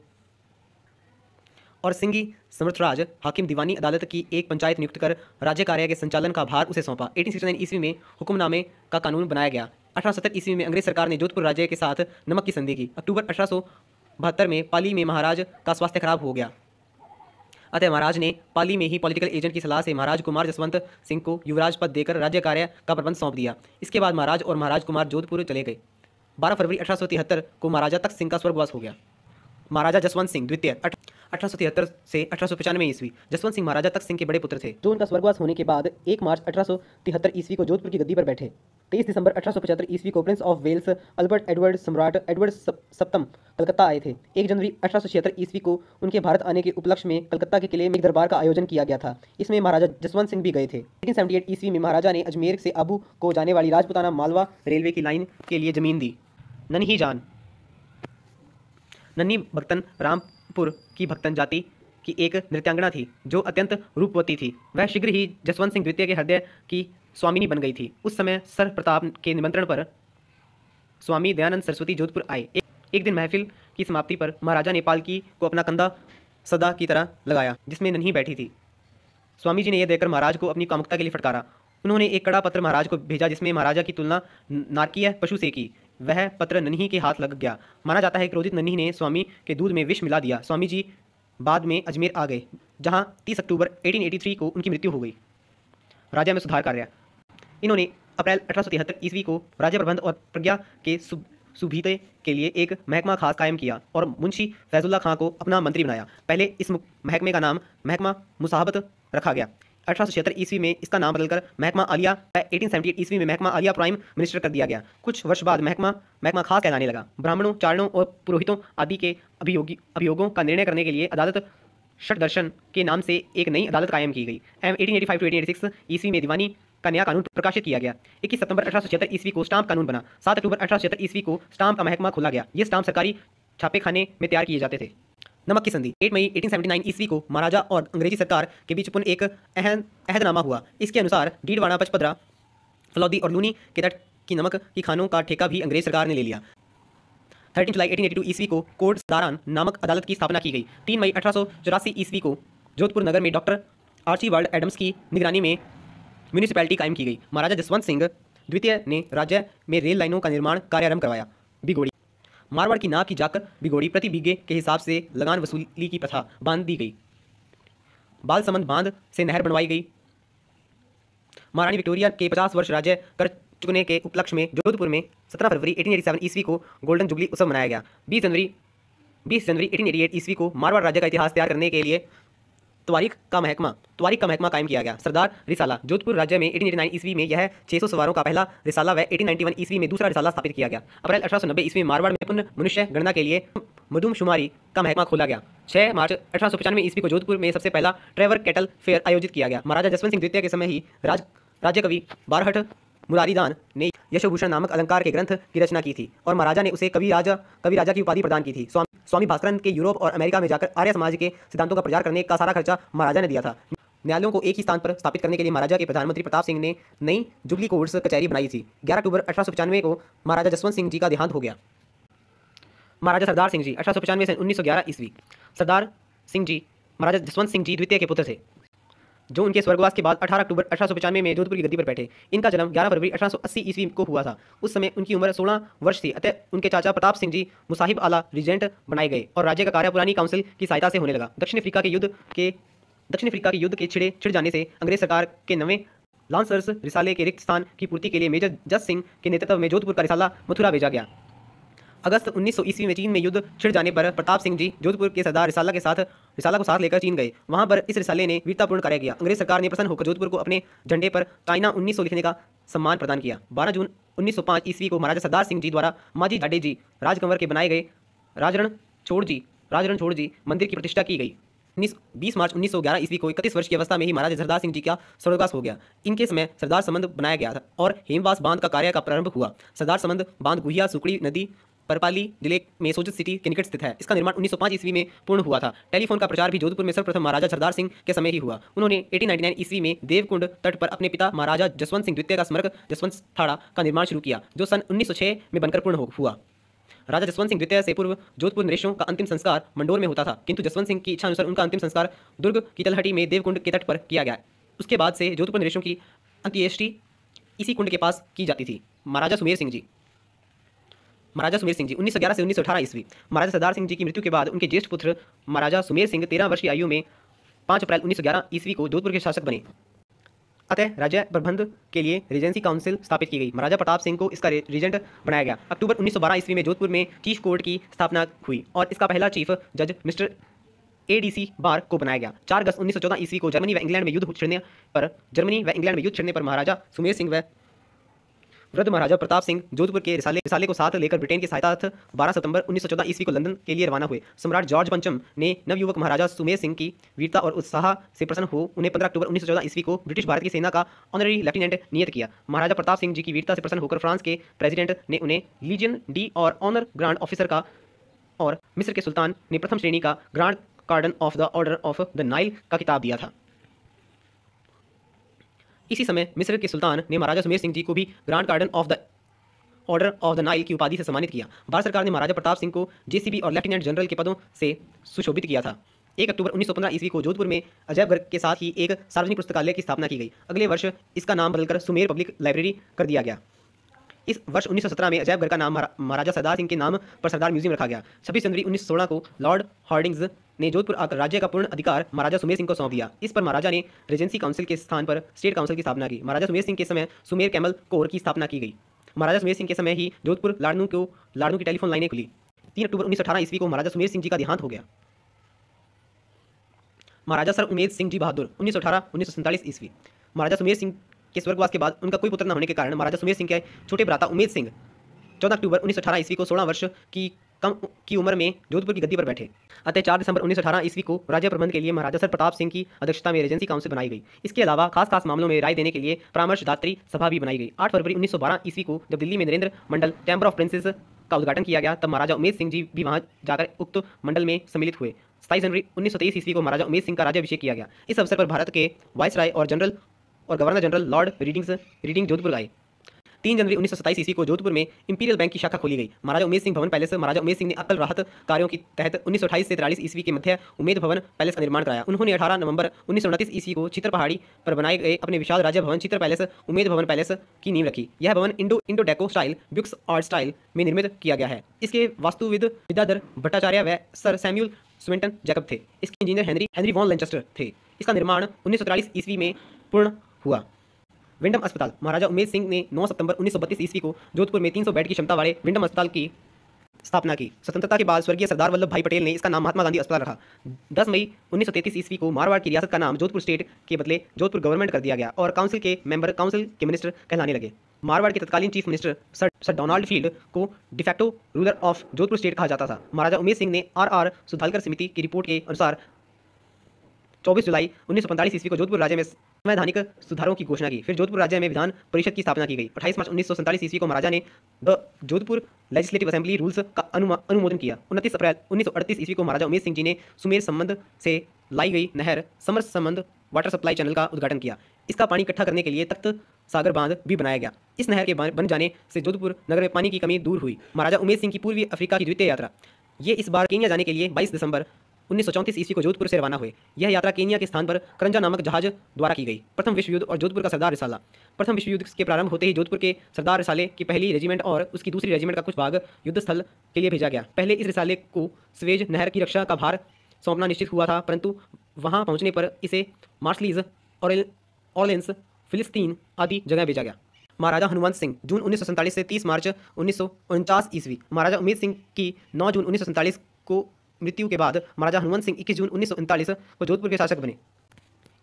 S1: हाकिम दीवानी अदालत की एक पंचायत नियुक्त कर राज्य कार्य के संचालन का भार उसे सौंपा। 1869 ईस्वी में हुक्मनामे का कानून बनाया गया। 1870 ईस्वी में अंग्रेज सरकार ने जोधपुर राज्य के साथ नमक की संधि की। अक्टूबर 1872 में पाली में महाराज का स्वास्थ्य खराब हो गया, अतः महाराज ने पाली में ही पॉलिटिकल एजेंट की सलाह से महाराज कुमार जसवंत सिंह को युवराज पद देकर राज्य कार्य का प्रबंध सौंप दिया। इसके बाद महाराज और महाराज कुमार जोधपुर चले गए। 12 फरवरी 1873 को महाराजा तख्त सिंह का स्वर्गवास हो गया। महाराजा जसवंत सिंह द्वितीय 1873 से 1895 ईस्वी। जसवंत सिंह महाराजा तख्त सिंह के बड़े पुत्र थे, जो उनका स्वर्गवास होने के बाद 1 मार्च 1873 ईस्वी को जोधपुर की गद्दी पर बैठे। 23 दिसंबर 1875 ईस्वी को prince of Wales Albert Edward सम्राट एडवर्ड सप्तम कलकत्ता आए थे। 1 जनवरी 1876 ईस्वी को उनके भारत आने के उपलक्ष्य में कलकत्ता के किले में एक दरबार का आयोजन किया गया था। इसमें महाराजा जसवंत सिंह भी गए थे। 1878 ईस्वी में महाराजा ने अजमेर से आबू को जाने वाली राजपुताना मालवा रेलवे की लाइन के लिए जमीन दी। नन्ही भक्तन रामपुर की भक्तन जाति की एक नृत्यांगना थी, जो अत्यंत रूपवती थी। वह शीघ्र ही जसवंत सिंह द्वितीय के हृदय की स्वामिनी बन गई थी। उस समय सर प्रताप के निमंत्रण पर स्वामी दयानंद सरस्वती जोधपुर आए। एक दिन महफिल की समाप्ति पर महाराजा ने पालकी को अपना कंधा सदा की तरह लगाया, जिसमें नन्ही बैठी थी। स्वामी जी ने यह देखकर महाराज को अपनी कामुकता के लिए फटकारा। उन्होंने एक कड़ा पत्र महाराज को भेजा, जिसमें महाराजा की तुलना नारकीय पशु से की। वह पत्र नन्ही के हाथ लग गया। माना जाता है कि क्रोधित नन्ही ने स्वामी के दूध में विष मिला दिया। स्वामी जी बाद में अजमेर आ गए, जहां 30 अक्टूबर 1883 को उनकी मृत्यु हो गई। राज्य में सुधार कार्य। इन्होंने अप्रैल 1873 ईस्वी को राज्य प्रबंध और प्रज्ञा के सुभीते के लिए एक महकमा खास कायम किया और मुंशी फैजुल्ला खां को अपना मंत्री बनाया। पहले इस महकमे का नाम महकमा मुसाहबत रखा गया। 1876 ईस्वी में इसका नाम बदलकर महकमा आलिया, 1878 ईस्वी में महकमा आलिया प्राइम मिनिस्टर कर दिया गया। कुछ वर्ष बाद महकमा खास कहलाने लगा। ब्राह्मणों, चारणों और पुरोहितों आदि के अभियोगों का निर्णय करने के लिए अदालत षटदर्शन के नाम से एक नई अदालत कायम की गई। 1885 to 1886 ईस्वी में दीवानी का नया कानून प्रकाशित किया गया। 21 सितंबर 1876 ईस्वी को स्टाम्प कानून बना। 7 अक्टूबर 1876 ईस्वी को स्टाम्प का महकमा खोला गया। ये स्टाम्प सरकारी छापेखाने में तैयार किए जाते थे। नमक की संधि 8 मई 1879 ईस्वी को महाराजा और अंग्रेजी सरकार के बीच पुनः एक अहदनामा हुआ। इसके अनुसार डीडवाना, पचपदरा, फलौदी और लूनी के तट की नमक की खानों का ठेका भी अंग्रेज सरकार ने ले लिया। 13 जुलाई 1882 ईस्वी को कोर्ट दारान नामक अदालत की स्थापना की गई। 3 मई 1884 ईस्वी को जोधपुर नगर में डॉक्टर आर्चीबाल्ड एडम्स की निगरानी में म्यूनिसिपैलिटी कायम की गई। महाराजा जसवंत सिंह द्वितीय ने राज्य में रेल लाइनों का निर्माण कार्य आरंभ करवाया। बिगोड़ी मारवाड़ की नाव की जाकर बिगोड़ी प्रति बीघे के हिसाब से लगान वसूली की प्रथा बांध दी गई। बालसमंद बांध से नहर बनवाई गई। महारानी विक्टोरिया के 50 वर्ष राज्य कर चुकने के उपलक्ष्य में जोधपुर में 17 फरवरी 1887 ईस्वी को गोल्डन जुबली उत्सव मनाया गया। 20 जनवरी 1888 ईस्वी को मारवाड़ राज्य का इतिहास तैयार करने के लिए तवारीख का महकमा कायम किया गया। सरदार रिसाला जोधपुर राज्य में 1889 ईस्वी में यह 600 सवारों का पहला रिसाला व 1891 ईस्वी में दूसरा रिसाला स्थापित किया गया। अप्रैल 1890 ईस्वी में मारवाड़ में पुनः मनुष्य गणना के लिए मरदमशुमारी का महकमा खोला गया। 6 मार्च 1895 ईस्वी को जोधपुर में सबसे पहला ट्रेवर कैटल फेयर आयोजित किया गया। महाराजा जसवंत सिंह द्वितीय के समय ही राज्य कवि बारहट मुरारीदान ने यशोभूषण नामक अलंकार के ग्रंथ की रचना की थी और महाराजा ने उसे कवि राजा की उपाधि प्रदान की थी। स्वामी भास्करन के यूरोप और अमेरिका में जाकर आर्य समाज के सिद्धांतों का प्रचार करने का सारा खर्चा महाराजा ने दिया था। न्यायालयों को एक ही स्थान पर स्थापित करने के लिए महाराजा के प्रधानमंत्री प्रताप सिंह ने नई जुबली कोर्ट्स कचहरी बनाई थी। 11 अक्टूबर 1895 को महाराजा जसवंत सिंह जी का देहांत हो गया। महाराजा सरदार सिंह जी 1895 से 1911 ईस्वी। सरदार सिंह जी महाराजा जसवंत सिंह जी द्वितीय के पुत्र थे, जो उनके स्वर्गवास के बाद 18 अक्टूबर 1895 में जोधपुर की गद्दी पर बैठे। इनका जन्म 11 फरवरी 1880 ईस्वी को हुआ था। उस समय उनकी उम्र 16 वर्ष थी। अतः उनके चाचा प्रताप सिंह जी मुसाहिब आला रीजेंट बनाए गए और राज्य का कार्य पुरानी काउंसिल की सहायता से होने लगा। दक्षिण अफ्रीका के युद्ध के छिड़ जाने से अंग्रेज सरकार के 9वें लांसर्स रिसाले के रिक्त स्थान की पूर्ति के लिए मेजर जस सिंह के नेतृत्व में जोधपुर का रिसाला मथुरा भेजा गया। अगस्त 1900 ईस्वी में चीन में युद्ध छिड़ जाने पर प्रताप सिंह जी जोधपुर के सरदार रिसाला को साथ लेकर चीन गए। वहां पर इस रिसाले ने वीरतापूर्ण कार्य किया। अंग्रेज सरकार ने प्रसन्न होकर जोधपुर को अपने झंडे पर चाइना 1900 लिखने का सम्मान प्रदान किया। 12 जून 1905 ईस्वी को महाराजा सरदार सिंह जी द्वारा माजी जाडे जी राजकंवर के बनाए गए राजरण छोड़ जी मंदिर की प्रतिष्ठा की गई। 20 मार्च 1911 ईस्वी को 31 वर्ष की अवस्था में ही महाराजा सरदार सिंह जी का स्वर्गवास हो गया। इनके समय सरदार संबंध बनाया गया था और हेमवास बांध का कार्य का प्रारंभ हुआ। सरदार संबंध बांध गुहिया सुकड़ी नदी परपाली जिले में सोजत सिटी के निकट स्थित है। इसका निर्माण 1905 ईस्वी में पूर्ण हुआ था। टेलीफोन का प्रचार भी जोधपुर में सर्वप्रथम महाराजा सरदार सिंह के समय ही हुआ। उन्होंने 1899 ईस्वी में देवकुंड तट पर अपने पिता महाराजा जसवंत सिंह द्वितीय का स्मारक जसवंत थाड़ा का निर्माण शुरू किया, जो सन 1906 में बनकर पूर्ण हुआ। राजा जसवंत सिंह द्वितीय से पूर्व जोधपुर नरेशों का अंतिम संस्कार मंडोर में होता था, किंतु जसवंत सिंह की इच्छा अनुसार उनका अंतिम संस्कार दुर्ग की तलहटी में देवकुंड के तट पर किया गया। उसके बाद से जोधपुर नरेशों की अंत्येष्टि इसी कुंड के पास की जाती थी। महाराजा सुमेर सिंह जी 1911 से 1918 ईस्वी। महाराजा सरदार सिंह जी की मृत्यु के बाद उनके ज्येष्ठ पुत्र महाराजा सुमेर सिंह 13 वर्ष की आयु में 5 अप्रैल 1911 ईस्वी को जोधपुर के शासक बने। अतः राज्य प्रबंध के लिए रीजेंसी काउंसिल स्थापित की गई। महाराजा प्रताप सिंह को इसका रीजेंट बनाया गया। अक्टूबर 1912 ईस्वी में जोधपुर में चीफ कोर्ट की स्थापना हुई और इसका पहला चीफ जज मिस्टर ADC बार को बनाया गया। 4 अगस्त 1914 ईस्वी को जर्मनी व इंग्लैंड में युद्ध छिड़ने पर महाराजा सुमेर सिंह व वृद्ध महाराजा प्रताप सिंह जोधपुर के रिसाले को साथ लेकर ब्रिटेन के सहायतार्थ 12 सितंबर 1914 ईस्वी को लंदन के लिए रवाना हुए। सम्राट जॉर्ज पंचम ने नवयुवक महाराजा सुमेर सिंह की वीरता और उत्साह से प्रसन्न हो उन्हें 15 अक्टूबर 1914 ईस्वी को ब्रिटिश भारत की सेना का ऑनररी लेफ्टिनेंट नियत किया। महाराजा प्रताप सिंह जी की वीरता से प्रसन्न होकर फ्रांस के प्रेसिडेंट ने उन्हें लीजियन डी और ऑनर ग्रांड ऑफिसर का और मिस्र के सुल्तान ने प्रथम श्रेणी का ग्रांड कार्डन of the order of the Nile का खिताब दिया था। इसी समय मिस्र के सुल्तान ने महाराजा सुमेर सिंह जी को भी ग्रांड कार्डन of the order of the Nile की उपाधि से सम्मानित किया। भारत सरकार ने महाराजा प्रताप सिंह को JCB और लेफ्टिनेंट जनरल के पदों से सुशोभित किया था। 1 अक्टूबर 1915 ईस्वी को जोधपुर में अजयबघर के साथ ही एक सार्वजनिक पुस्तकालय की स्थापना की गई। अगले वर्ष इसका नाम बदलकर सुमेर पब्लिक लाइब्रेरी कर दिया गया। इस वर्ष 1917 में अजयबघर का नाम महाराजा सरदार सिंह के नाम पर सरदार म्यूजियम रखा गया। 26 जनवरी 1916 को लॉर्ड हार्डिंग्स ने जोधपुर आकर राज्य का पूर्ण अधिकार महाराजा सुमेर सिंह को सौंप दिया। इस पर महाराजा ने रीजेंसी काउंसिल के स्थान पर स्टेट काउंसिल की स्थापना की। महाराजा सुमेर सिंह के समय सुमेर कैमल कोर की स्थापना की गई। महाराजा सुमेर सिंह के समय ही जोधपुर लाड़नू की टेलीफोन लाइनें खुली। 3 अक्टूबर 1918 ईस्वी को महाराजा सुमेर सिंह जी का देहांत हो गया। महाराजा सर उमेद सिंह जी बहादुर 1918-1947 ईस्वी। महाराजा सुमेर सिंह के स्वर्गवास के बाद उनका कोई पुत्र न होने के कारण महाराजा सुमेर सिंह के छोटे भ्राता उमेद सिंह 14 अक्टूबर 1918 ईस्वी को 16 वर्ष की कम की उम्र में जोधपुर की गद्दी पर बैठे। अतः 4 दिसंबर 1918 ईस्वी को राज्य प्रबंध के लिए महाराजा सर प्रताप सिंह की अध्यक्षता में रेजेंसी काउंसिल बनाई गई। इसके अलावा खास मामलों में राय देने के लिए परामर्शदात्री सभा भी बनाई गई। 8 फरवरी 1912 ईस्वी को जब दिल्ली में नरेंद्र मंडल चैम्बर ऑफ प्रिंसेस का उद्घाटन किया गया, तब महाराजा उमेद सिंह जी भी वहां जाकर उक्त मंडल में सम्मिलित हुए। 27 जनवरी 1923 ईस्वी को महाराजा उमेद सिंह का राज्याभिषेक किया गया। इस अवसर पर भारत के वाइसराय और governor general Lord reading Jodhpur आए। 3 जनवरी 1927 ईस्वी को जोधपुर में इंपीरियल बैंक की शाखा खोली गई। महाराजा उमेद सिंह भवन पैलेस महाराजा उमेद सिंह ने अकल राहत कार्यों के तहत 1928 से 43 ईस्वी के मध्य उमेद भवन पैलेस का निर्माण कराया। उन्होंने 18 नवंबर 1929 ईस्वी को चित्र पहाड़ी पर बनाए गए अपने विशाल राज्य भवन चित्र पैलेस उमेद भवन पैलेस की नींव रखी। यह भवन Indo deco style beaux art style में निर्मित किया गया है। इसके वास्तुविद विद्याधर भट्टाचार्य व सर सैम्यूल स्विंटन जैकब थे। इसके इंजीनियर हेनरी वॉन लेंचेस्टर थे। इसका निर्माण 1943 ईस्वी में पूर्ण हुआ। विंडम अस्पताल महाराजा उमेद सिंह ने 9 सितंबर 1932 ईस्वी को जोधपुर में 300 बेड की क्षमता वाले विंडम अस्पताल की स्थापना की। स्वतंत्रता के बाद स्वर्गीय सरदार वल्लभ भाई पटेल ने इसका नाम महात्मा गांधी अस्पताल रखा। 10 मई 1933 ईस्वी को मारवाड़ की रियासत का नाम जोधपुर स्टेट के बदले जोधपुर गवर्नमेंट कर दिया गया और काउंसिल के मिनिस्टर कहलाने लगे। मारवाड़ के तत्कालीन chief minister sir Donald Field को de facto ruler of Jodhpur state कहा जाता था। महाराजा उमेद सिंह ने आर सुधालकर समिति की रिपोर्ट के अनुसार 24 जुलाई 1945 ईस्वी को जोधपुर राज्य में संवैधानिक सुधारों की घोषणा की। फिर जोधपुर राज्य में विधान परिषद की स्थापना की गई। 28 मार्च 1947 ईस्वी को महाराजा ने the Jodhpur legislative assembly rules का अनुमोदन किया। 29 अप्रैल 1938 ईस्वी को महाराजा उमेद सिंह जी ने सुमेर संबंध से लाई गई नहर समर संबंध वाटर सप्लाई चैनल का उद्घाटन किया। इसका पानी इकट्ठा करने के लिए तख्त सागर बांध भी बनाया गया। इस नहर के बन जाने से जोधपुर नगर में पानी की कमी दूर हुई। महाराजा उमेद सिंह की पूर्वी अफ्रीका की द्वितीय यात्रा, ये इस बार केन्या जाने के लिए 22 दिसंबर 1934 ईस्वी को जोधपुर से रवाना हुए। यह यात्रा केन्या के स्थान पर करंजा नामक जहाज द्वारा की गई। प्रथम विश्व युद्ध और जोधपुर का सरदार रिसाला। प्रथम विश्व युद्ध के प्रारंभ होते ही जोधपुर के सरदार रिसाले की पहली रेजिमेंट और उसकी दूसरी रेजिमेंट का कुछ भाग युद्ध स्थल के लिए भेजा गया। पहले इस रिसाले को स्वेज नहर की रक्षा का भार सौंपना निश्चित हुआ था, परंतु वहां पहुंचने पर इसे मार्शलीज, ऑर्लेंस, फिलिस्तीन आदि जगह भेजा गया। महाराजा हनुमंत सिंह जून 1947 से 30 मार्च 1949 ईस्वी। महाराजा उमेद सिंह की 9 जून 1947 को मृत्यु के बाद महाराजा हनुमंत सिंह 21 जून 1939 को जोधपुर के शासक बने।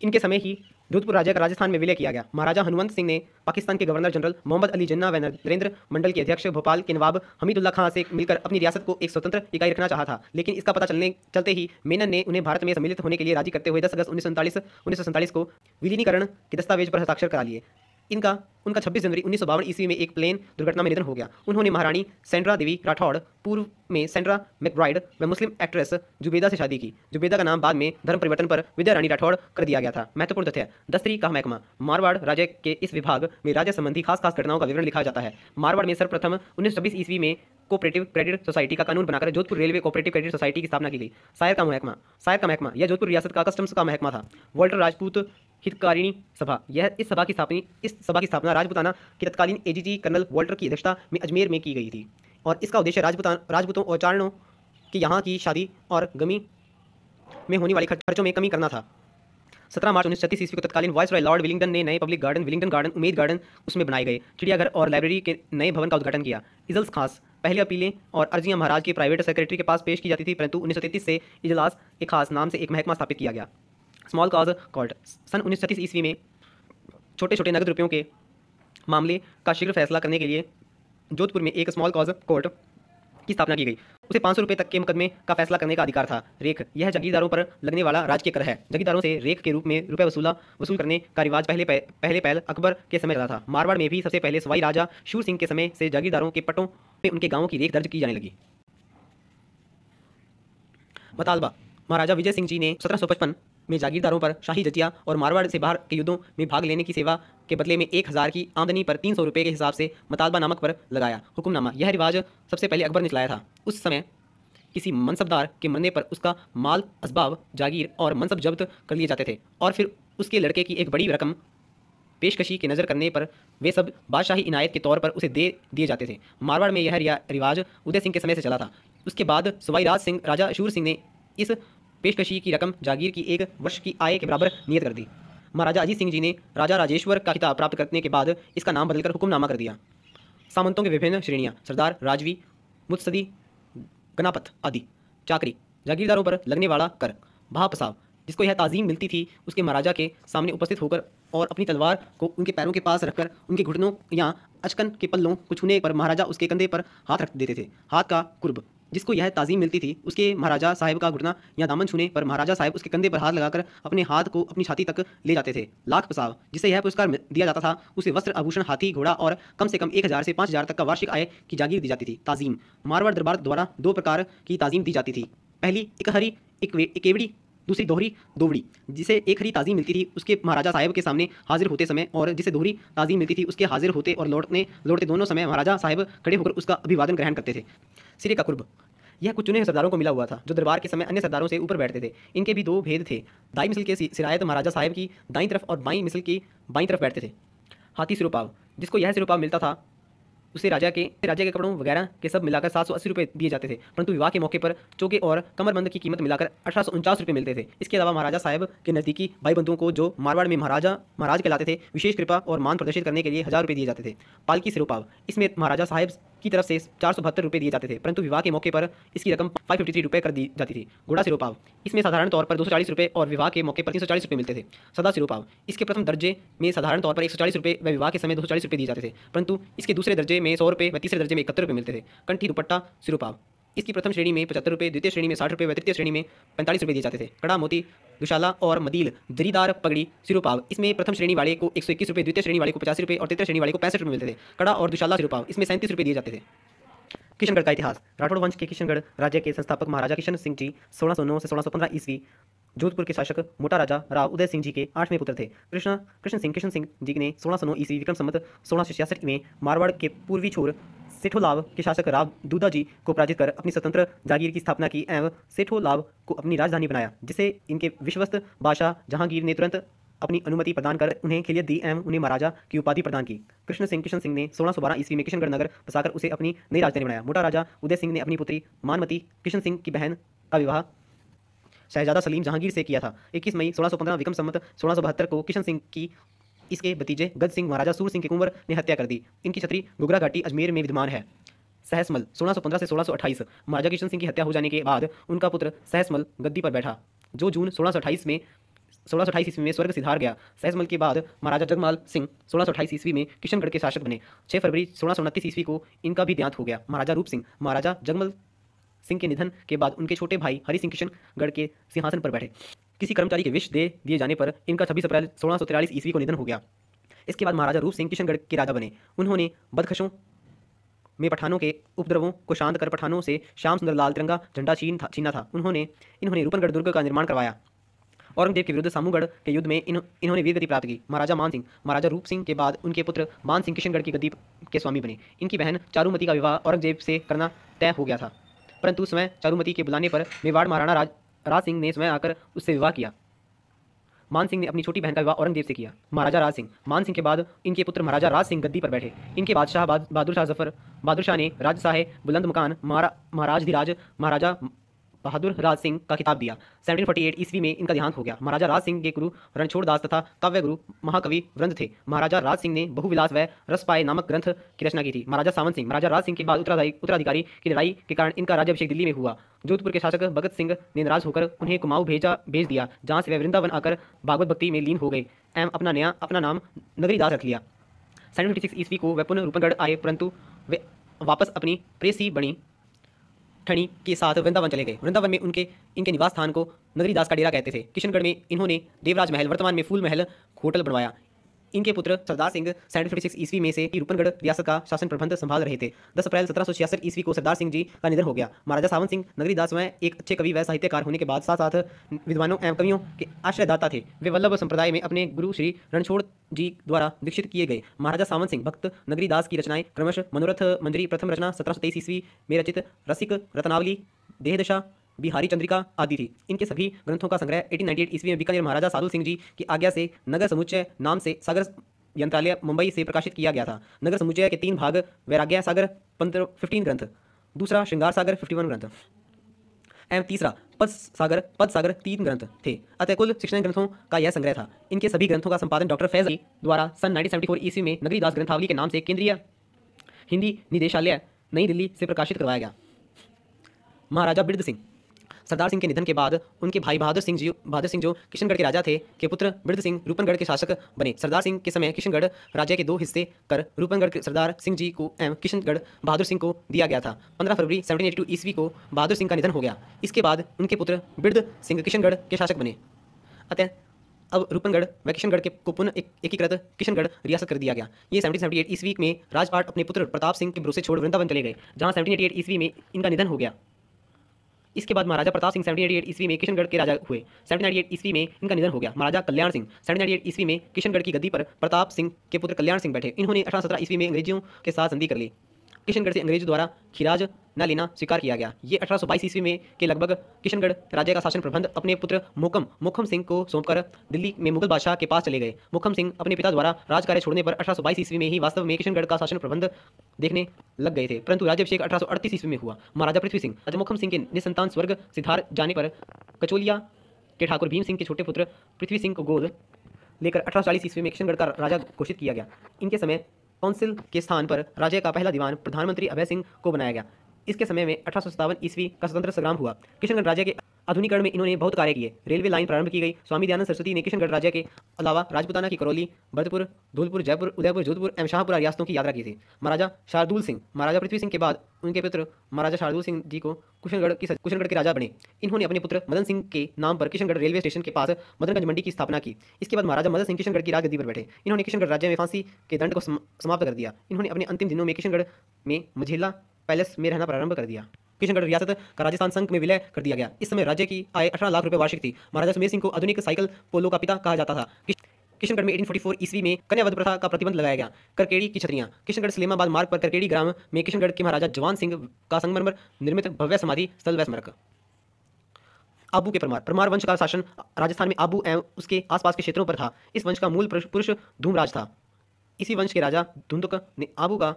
S1: इनके समय ही जोधपुर राज्य का राजस्थान में विलय किया गया। महाराजा हनुमंत सिंह ने पाकिस्तान के गवर्नर जनरल मोहम्मद अली जिन्ना व नरेंद्र मंडल के अध्यक्ष भोपाल के नवाब हमीदुल्लाह खां से मिलकर अपनी रियासत को एक स्वतंत्र इकाई रखना चाहा था, लेकिन इसका पता चलते ही मेनन ने उन्हें भारत में सम्मिलित होने के लिए राजी करते हुए 10 अगस्त 1947 को विलीनीकरण के दस्तावेज पर हस्ताक्षर करा लिए। उनका 26 जनवरी 1952 ईस्वी में एक प्लेन दुर्घटना में निधन हो गया। उन्होंने महारानी सेंड्रा देवी राठौड़, पूर्व में सेंड्रा मैकब्राइड व मुस्लिम एक्ट्रेस जुबेदा से शादी की। जुबेदा का नाम बाद में धर्म परिवर्तन पर विद्या रानी राठौड़ कर दिया गया था। महत्वपूर्ण तथ्य: दस्तरी का महकमा। मारवाड़ राज्य के इस विभाग में राज्य संबंधी खास घटनाओं का विवरण लिखा जाता है। मारवाड़ में सर्वप्रथम 1926 ईस्वी में कोऑपरेटिव क्रेडिट सोसाइटी का कानून बनाकर Jodhpur railway cooperative credit society की स्थापना की गई। सायर का महकमा यह जोधपुर रियासत का कस्टम्स का महकमा था। वॉल्टर राजपूत हितकारिणी सभा, इस सभा की स्थापना राजपुताना के तत्कालीन एजीजी कर्नल वॉल्टर की अध्यक्षता में अजमेर में की गई थी और इसका उद्देश्य राजपूतों और चारणों के यहाँ की शादी और गमी में होने वाले खर्चों में कमी करना था। 17 मार्च 1936 ईस्वी को तत्कालीन वाइसरॉय लॉर्ड विलिंगडन ने नए public garden Willingdon garden, Umed garden उसमें बनाए गए चिड़ियाघर और लाइब्रेरी के नए भवन का उद्घाटन किया। इजल्स खास पहले अपीलें और अर्जियां महाराज के प्राइवेट सेक्रेटरी के पास पेश की जाती थी, परंतु 1933 से इजलास ए खास नाम से एक महकमा स्थापित किया गया। स्मॉल कॉज कोर्ट सन 1936 ईस्वी में छोटे नगद रुपयों के मामले का शीघ्र फैसला करने के लिए जोधपुर में एक स्मॉल कॉज कोर्ट की स्थापना की गई। उसे 500 रुपये तक के मुकदमे का फैसला करने का अधिकार था। रेख, यह जागीरदारों पर लगने वाला राजकीय कर है। जागीरदारों से रेख के रूप में रुपये वसूल करने का रिवाज पहले अकबर के समय चला था। मारवाड़ में भी सबसे पहले सवाई राजा शूर सिंह के समय से जागीरदारों के पट्टों पे उनके गांवों की रेख दर्ज की जाने लगी। मतालबा, महाराजा विजय सिंह जी ने 1755 में जागीरदारों पर शाही जजिया और मारवाड़ से बाहर के युद्धों में भाग लेने की सेवा के बदले में 1000 की आमदनी पर 300 रुपये के हिसाब से मतालबा नामक पर लगाया। हुक्मनामा, यह रिवाज सबसे पहले अकबर ने चलाया था। उस समय किसी मनसबदार के मरने पर उसका माल, असबाब, जागीर और मनसब जब्त कर लिए जाते थे और फिर उसके लड़के की एक बड़ी रकम पेशकशी की नज़र करने पर वे सब बादशाही इनायत के तौर पर उसे दे दिए जाते थे। मारवाड़ में यह रिवाज उदय सिंह के समय से चला था। उसके बाद सवाई राजा शूर सिंह ने इस पेशकशी की रकम जागीर की 1 वर्ष की आय के बराबर नियत कर दी। महाराजा अजीत सिंह जी ने राजा राजेश्वर का खिताब प्राप्त करने के बाद इसका नाम बदलकर हुक्मनामा कर दिया। सामंतों के विभिन्न श्रेणियां: सरदार, राजवी, मुत्सदी, गनापत आदि। चाकरी, जागीरदारों पर लगने वाला कर। भाव, जिसको यह ताज़ीम मिलती थी उसके महाराजा के सामने उपस्थित होकर और अपनी तलवार को उनके पैरों के पास रखकर उनके घुटनों या अचकन के पल्लों को छूने पर महाराजा उसके कंधे पर हाथ रख देते थे। हाथ का कुर्ब, जिसको यह ताज़ीम मिलती थी, उसके महाराजा साहिब का घुटना या दामन छूने पर महाराजा साहिब उसके कंधे पर हाथ लगाकर अपने हाथ को अपनी छाती तक ले जाते थे। लाख पसाव, जिसे यह पुरस्कार दिया जाता था, उसे वस्त्र, आभूषण, हाथी, घोड़ा और कम से कम 1000 से 5000 तक का वार्षिक आय की जागीर दी जाती थी। ताज़ीम, मारवाड़ दरबार द्वारा 2 प्रकार की ताज़ीम दी जाती थी। पहली इकहरी इकेवड़ी, दूसरी दोहरी दोवड़ी। जिसे एक हरी ताज़ीम मिलती थी उसके महाराजा साहिब के सामने हाजिर होते समय, और जिसे दोहरी ताज़ीम मिलती थी उसके हाजिर होते और लौटते दोनों समय महाराजा साहिब खड़े होकर उसका अभिवादन ग्रहण करते थे। सिरे का कुर्ब, यह कुछ चुने सरदारों को मिला हुआ था जो दरबार के समय अन्य सरदारों से ऊपर बैठते थे। इनके भी 2 भेद थे। दाई मिसल के सिरायत महाराजा साहिब की दाईं तरफ और बाईं मिसल की बाईं तरफ बैठते थे। हाथी सिरोपाव, जिसको यह सिरोपाव मिलता था उसे राजा के कपड़ों वगैरह के सब मिलाकर 780 रुपये दिए जाते थे, परंतु विवाह के मौके पर चौके और कमरबंद की कीमत मिलाकर 1849 रुपये मिलते थे। इसके अलावा महाराजा साहब के नज़दीकी भाई बंधुओं को, जो मारवाड़ में महाराज कहलाते थे, विशेष कृपा और मान प्रदर्शित करने के लिए 1000 रुपये दिए जाते थे। पालकी सिरोपाव, इसमें महाराजा साहब की तरफ से 472 रुपये दिए जाते थे, परंतु विवाह के मौके पर इसकी रकम 553 रुपये कर दी जाती थी। घोड़ा सिरोपाव, इसमें साधारण तौर पर 240 रुपये और विवाह के मौके पर 340 रुपये मिलते थे। सदा सिरोपाव, इसके प्रथम दर्जे में साधारण तौर पर 140 रुपये व विवाह के समय 240 रुपये दिए जाते थे, परंतु इसके दूसरे दर्जे में 100 रुपये व तीसरे दर्जे में 71 रुपये मिलते थे। कंठी दुपट्टा सिरोपाव, इसकी प्रथम श्रेणी में 75 रुपये, द्वितीय श्रेणी में 60 रुपये व तृतीय श्रेणी में 45 रुपये दिए जाते थे। कड़ा मोती दुशाला और मदील जरीदार पगड़ी सिरोपाव, इसमें प्रथम श्रेणी वाले को 121 रुपये, द्वितीय श्रेणी वाले को 85 रुपये और तृतीय श्रेणी वाले को 65 रुपये मिलते थे। कड़ा और दुशाला सिरोपाव, इसमें 37 रुपये दिए जाते थे। किशनगढ़ का इतिहास। राठौड़ वंश के किशनगढ़ राज्य के संस्थापक महाराजा किशन सिंह जी 1609 से 1615 ईस्वी जोधपुर के शासक मोटा राजा राव उदय सिंह जी के 8वें पुत्र थे। किशन सिंह जी ने 1609 ईस्वी विक्रम संवत 1666 में मारवाड़ के पूर्वी छोर सेठोलाव के शासक राव दूधा जी को पराजित कर अपनी स्वतंत्र जागीर की स्थापना की एवं सेठोलाव को अपनी राजधानी बनाया, जिसे इनके विश्वस्त बादशाह जहांगीर ने तुरंत अपनी अनुमति प्रदान कर उन्हें खिलियत दी एवं उन्हें महाराजा की उपाधि प्रदान की। किशन सिंह ने 1612 ईस्वी में किशनगढ़ नगर बसाकर उसे अपनी नई राजधानी बनाया। मोटा राजा उदय सिंह ने अपनी पुत्री मानमती किशन सिंह की बहन का विवाह शहजादा सलीम जहांगीर से किया था। 21 मई 1615 विक्रम संवत 1672 को किशन सिंह की इसके भतीजे गज सिंह महाराजा सूर सिंह के कुंवर ने हत्या कर दी। इनकी छतरी गुगरा घाटी अजमेर में विद्यमान है। सहसमल 1615 से 1628 महाराजा किशन सिंह की हत्या हो जाने के बाद उनका पुत्र सहसमल गद्दी पर बैठा, जो जून 1628 ईस्वी में स्वर्ग सिधार गया। सहसमल के बाद महाराजा जगमाल सिंह 1628 ईस्वी में किशनगढ़ के शासक बने। 6 फरवरी 1629 ईस्वी को इनका भी देहांत हो गया। महाराजा रूप सिंह महाराजा जगमल सिंह के निधन के बाद उनके छोटे भाई हरि सिंह किशनगढ़ के सिंहासन पर बैठे। किसी कर्मचारी के विष दे दिए जाने पर इनका 26 अप्रैल 1643 ईस्वी को निधन हो गया। इसके बाद महाराजा रूप सिंह किशनगढ़ के राजा बने। उन्होंने बदखशों में पठानों के उपद्रवों को शांत कर पठानों से श्याम सुंदर लाल तिरंगा झंडा छीना था। इन्होंने रूपनगढ़ दुर्ग का निर्माण करवाया। औरंगजेब के विरुद्ध सामूगढ़ के युद्ध में इन्होंने वीरगति प्राप्त की। महाराजा मान सिंह महाराजा रूप सिंह के बाद उनके पुत्र मान सिंह किशनगढ़ की गद्दी के स्वामी बने। इनकी बहन चारूमती का विवाह औरंगजेब से करना तय हो गया था, परंतु स्वयं चारूमती के बुलाने पर मेवाड़ महाराणा राज सिंह ने स्वयं आकर उससे विवाह किया। मान सिंह ने अपनी छोटी बहन का विवाह औरंगजेब से किया। महाराजा राज सिंह मान सिंह के बाद इनके पुत्र महाराजा राज सिंह गद्दी पर बैठे। इनके बादशाह बहादुर शाह ने राजशाह बुलंद मकान महाराज महाराजा बहादुर राज सिंह का खिताब दिया। 1748 ईस्वी में इनका देहांत हो गया। महाराजा राज सिंह के गुरु रणछोड़ दास तथा काव्य गुरु महाकवि वृंद थे। महाराजा राज सिंह ने बहुविलास व रसपाय नामक ग्रंथ की रचना की थी। महाराजा सावन सिंह महाराजा राज सिंह के बाद उत्तराधिकारी की लड़ाई के कारण इनका राज्याभिषेक दिल्ली में हुआ। जोधपुर के शासक भगत सिंह ने नाराज होकर उन्हें कुमाऊं भेज दिया, जहाँ से वे वृंदावन आकर भागवत भक्ति में लीन हो गए एवं अपना नाम नगरीदास रख लिया। 1756 ईस्वी को वे पुनः रूपनगढ़ आए, परंतु वे वापस अपनी प्रेसी बनी ठणी के साथ वृंदावन चले गए। वृंदावन में इनके निवास स्थान को नगरीदास का डेरा कहते थे। किशनगढ़ में इन्होंने देवराज महल, वर्तमान में फूल महल होटल बनवाया। इनके पुत्र सरदार सिंह 1756 ईस्वी में से रूपनगढ़ रियासत का शासन प्रबंध संभाल रहे थे। 10 अप्रैल 1766 ईस्वी को सरदार सिंह जी का निधन हो गया। महाराजा सावन सिंह नगरीदास में एक अच्छे कवि व साहित्यकार होने के बाद साथ साथ विद्वानों एवं कवियों के आश्रयदाता थे। वे वल्लभ संप्रदाय में अपने गुरु श्री रणछोड़ जी द्वारा दीक्षित किए गए। महाराजा सावन सिंह भक्त नगरीदास की रचनाएं क्रमशः मनोरथ मंजरी प्रथम रचना 1723 ईस्वी में रचित रसिक रत्नावली, देहदशा, बिहारी चंद्रिका आदि थी। इनके सभी ग्रंथों का संग्रह 1898 ईस्वी में बीकानेर महाराजा सादुल सिंह जी की आज्ञा से नगर समुच्चय नाम से सागर यंत्रालय मुंबई से प्रकाशित किया गया था। नगर समुच्चय के 3 भाग वैराग्य सागर 15 ग्रंथ, दूसरा श्रृंगार सागर 51 ग्रंथ एवं तीसरा पद सागर 3 ग्रंथ थे। अतः कुल 69 ग्रंथों का यह संग्रह था। इनके सभी ग्रंथों का संपादन डॉक्टर फैज अली द्वारा सन 1974 ईस्वी में नगरीदास ग्रंथावली के नाम से केंद्रीय हिंदी निदेशालय नई दिल्ली से प्रकाशित करवाया गया। महाराजा बिरद सिंह सरदार सिंह के निधन के बाद उनके भाई बहादुर सिंह जो किशनगढ़ के राजा थे के पुत्र बिरद सिंह रूपनगढ़ के शासक बने। सरदार सिंह के समय किशनगढ़ राज्य के 2 हिस्से कर रूपनगढ़ के सरदार सिंह जी को एवं किशनगढ़ बहादुर सिंह को दिया गया था। 15 फरवरी 1782 ईस्वी को बहादुर सिंह का निधन हो गया। इसके बाद उनके पुत्र बिरद सिंह किशनगढ़ के शासक बने। अतः अब रूपनगढ़ व किशनगढ़ के को पुनः एकीकृत किशनगढ़ रियासत कर दिया गया। ये 1778 ईस्वी में राजपाट अपने पुत्र प्रताप सिंह के भरोसे छोड़ वृंदावन चले गए, जहाँ 1788 ईस्वी में इनका निधन हो गया। इसके बाद महाराजा प्रताप सिंह 1788 ईस्वी में किशनगढ़ के राजा हुए। 1798 ईस्वी में इनका निधन हो गया। महाराजा कल्याण सिंह 1798 ईस्वी में किशनगढ़ की गद्दी पर प्रताप सिंह के पुत्र कल्याण सिंह बैठे। इन्होंने 1817 ईस्वी में अंग्रेजों के साथ संधि कर ली। किशनगढ़ से अंग्रेजों द्वारा खिराज न लेना स्वीकार किया गया। ये 1822 ईस्वी में के लगभग किशनगढ़ राज्य का शासन प्रबंध अपने पुत्र मोखम सिंह को सौंपकर दिल्ली में मुगल बादशाह के पास चले गए। मोखम सिंह अपने पिता द्वारा राजकार्य छोड़ने पर 1822 ईस्वी में ही वास्तव में किशनगढ़ का शासन प्रबंध देखने लग गए थे, परंतु राज्याभिषेक 1838 ईस्वी में हुआ। महाराजा पृथ्वी सिंह राजा मोखम सिंह के निसंतान स्वर्ग सिधार जाने पर कचोलिया के ठाकुर भीम सिंह के छोटे पुत्र पृथ्वी सिंह को गोद लेकर 1840 ईस्वी में किशनगढ़ का राजा घोषित किया गया। इनके समय काउंसिल के स्थान पर राज्य का पहला दीवान प्रधानमंत्री अभय सिंह को बनाया गया। इसके समय में 1857 ईस्वी का स्वतंत्र संग्राम हुआ। किशनगढ़ राज्य के आधुनिकरण में इन्होंने बहुत कार्य किए। रेलवे लाइन प्रारंभ की गई। स्वामी दयानंद सरस्वती ने किशनगढ़ राज्य के अलावा राजपूताना की करौली, भरतपुर, धौलपुर, जयपुर, उदयपुर, जोधपुर एवं शाहपुरा रियासतों की यात्रा की थी। महाराजा शार्दुल सिंह महाराजा पृथ्वी सिंह के बाद उनके पुत्र महाराजा शार्दुल सिंह जी को कुशनगढ़ के राजा बने। इन्होंने अपने पुत्र मदन सिंह के नाम पर किशनगढ़ रेलवे स्टेशन के पास मदनगंज मंडी की स्थापना की। इसके बाद महाराजा मदन सिंह किशनगढ़ की राजगद्दी पर बैठे। इन्होंने किशनगढ़ राज्य में फांसी के दंड को समाप्त कर दिया। इन्होंने अपने अंतिम दिनों में किशनगढ़ में मझेला पैलेस में रहना प्रारंभ कर दिया। किशनगढ़ रियासत का राजस्थान संघ में विलय कर दिया गया। इस समय राज्य की आय 18 लाख रुपए वार्षिक थी। महाराजा सुमेर सिंह को आधुनिक साइकिल पोलो का पिता कहा जाता था। किशनगढ़ में 1844 ईस्वी में कन्यावध प्रथा का प्रतिबंध लगाया गया। करकेड़ी की छतरियां किशनगढ़ सलेमाबाद मार्ग पर करकेड़ी ग्राम में किशनगढ़ के महाराजा जवान सिंह का संगमरमर निर्मित भव्य समाधि स्थल व स्मारक। आबू के परमार वंश का शासन राजस्थान में आबू एवं उसके आसपास के क्षेत्रों पर था। इस वंश का मूल पुरुष धूमराज था। इसी वंश के राजा धुंधुक ने आबू का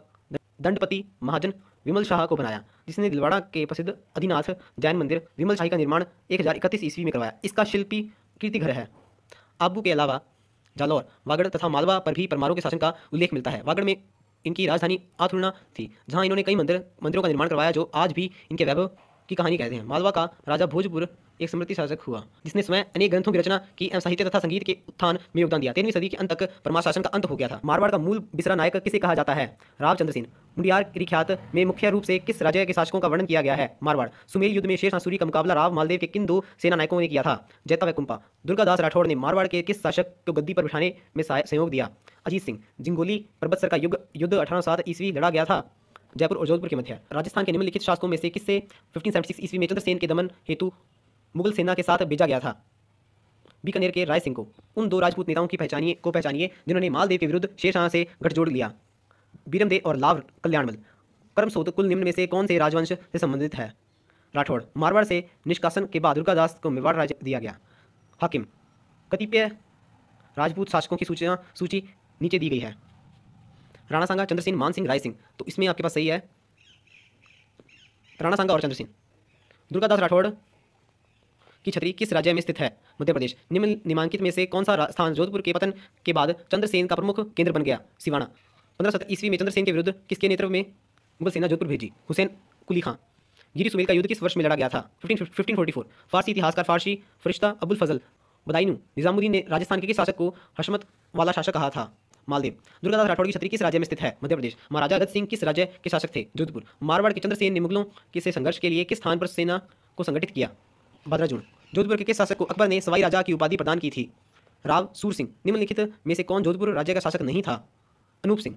S1: दंडपति महाजन विमल शाह को बनाया, जिसने दिलवाड़ा के प्रसिद्ध अधिनाथ जैन मंदिर विमल शाही का निर्माण 1031 ईस्वी में करवाया। इसका शिल्पी कीर्तिघर है। आबू के अलावा जालौर, वागड़ तथा मालवा पर भी परमारों के शासन का उल्लेख मिलता है। वागड़ में इनकी राजधानी आथुर्णा थी, जहां इन्होंने कई मंदिरों का निर्माण करवाया, जो आज भी इनके वैभव की कहानी कहते हैं। मालवा का राजा भोजपुर एक समृद्धि शासक हुआ, जिसने स्वयं अनेक ग्रंथों की रचना की एवं साहित्य तथा संगीत के उत्थान में योगदान दिया। 13वीं सदी के अंत तक परमार शासन का अंत हो गया था। मारवाड़ का मूल बिसरा नायक किसे कहा जाता है? रावचंद्र सेन। मुंडियार ख्यात में मुख्य रूप से किस राज्य के शासकों का वर्णन किया गया है? मारवाड़। सुमेल युद्ध में शेष सूरी का मुकाबला राव मालदेव के किन 2 सेना नायकों ने किया था? जैता व कुंपा। दुर्गादास राठौड़ ने मारवाड़ के किस शासक को गद्दी पर बिठाने में सहयोग दिया? अजीत सिंह। जिंगोली पर्वतसर का युद्ध 1807 ईस्वी लड़ा गया था जयपुर और जोधपुर के मध्य। राजस्थान के निम्नलिखित शासकों में से किससे 1576 ईस्वी में चंद्रसेन के दमन हेतु मुगल सेना के साथ भेजा गया था? बीकानेर के राय सिंह को। उन 2 राजपूत नेताओं की पहचानिए जिन्होंने मालदेव के विरुद्ध शेरशाह से गठजोड़ लिया? बीरमदेव और लाव कल्याणमल। कर्मसोत कुल निम्न में से कौन से राजवंश से संबंधित है? राठौड़। मारवाड़ से निष्कासन के बाद दुर्गादास को मेवाड़ राज्य दिया गया। हाकिम। कतिपय राजपूत शासकों की सूची नीचे दी गई है। राणा सांगा, चंद्रसेन, मान सिंह, राय सिंह। तो इसमें आपके पास सही है राणा सांगा और चंद्रसेन। दुर्गादास राठौड़ की छतरी किस राज्य में स्थित है? मध्य प्रदेश। निम्नलिखित में से कौन सा स्थान जोधपुर के पतन के बाद चंद्रसेन का प्रमुख केंद्र बन गया? सिवाना। 1570 ईस्वी में चंद्रसेन के विरुद्ध किसके नेतृत्व में मुगल सेना जोधपुर भेजी? हुसैन कुली खां। गिरी सुमेल का युद्ध किस वर्ष में लड़ा गया था? 1544। फारसी इतिहासकार फारसी फरिश्ता अबुल फजल बदायूं निजामुद्दीन ने राजस्थान के किस शासक को हशमत वाला शासक कहा था? मालदेव। दुर्गादास राठौड़ की छतरी किस राज्य में स्थित है? मध्य प्रदेश। महाराजा रथ सिंह किस राज्य के शासक थे? जोधपुर। मारवाड़ के चंद्रसेन ने मुगलों के से संघर्ष के लिए किस स्थान पर सेना को संगठित किया? बदराजुण। जोधपुर के किस शासक को अकबर ने सवाई राजा की उपाधि प्रदान की थी? राव सूर सिंह। निम्नलिखित में से कौन जोधपुर राज्य का शासक नहीं था? अनूप सिंह।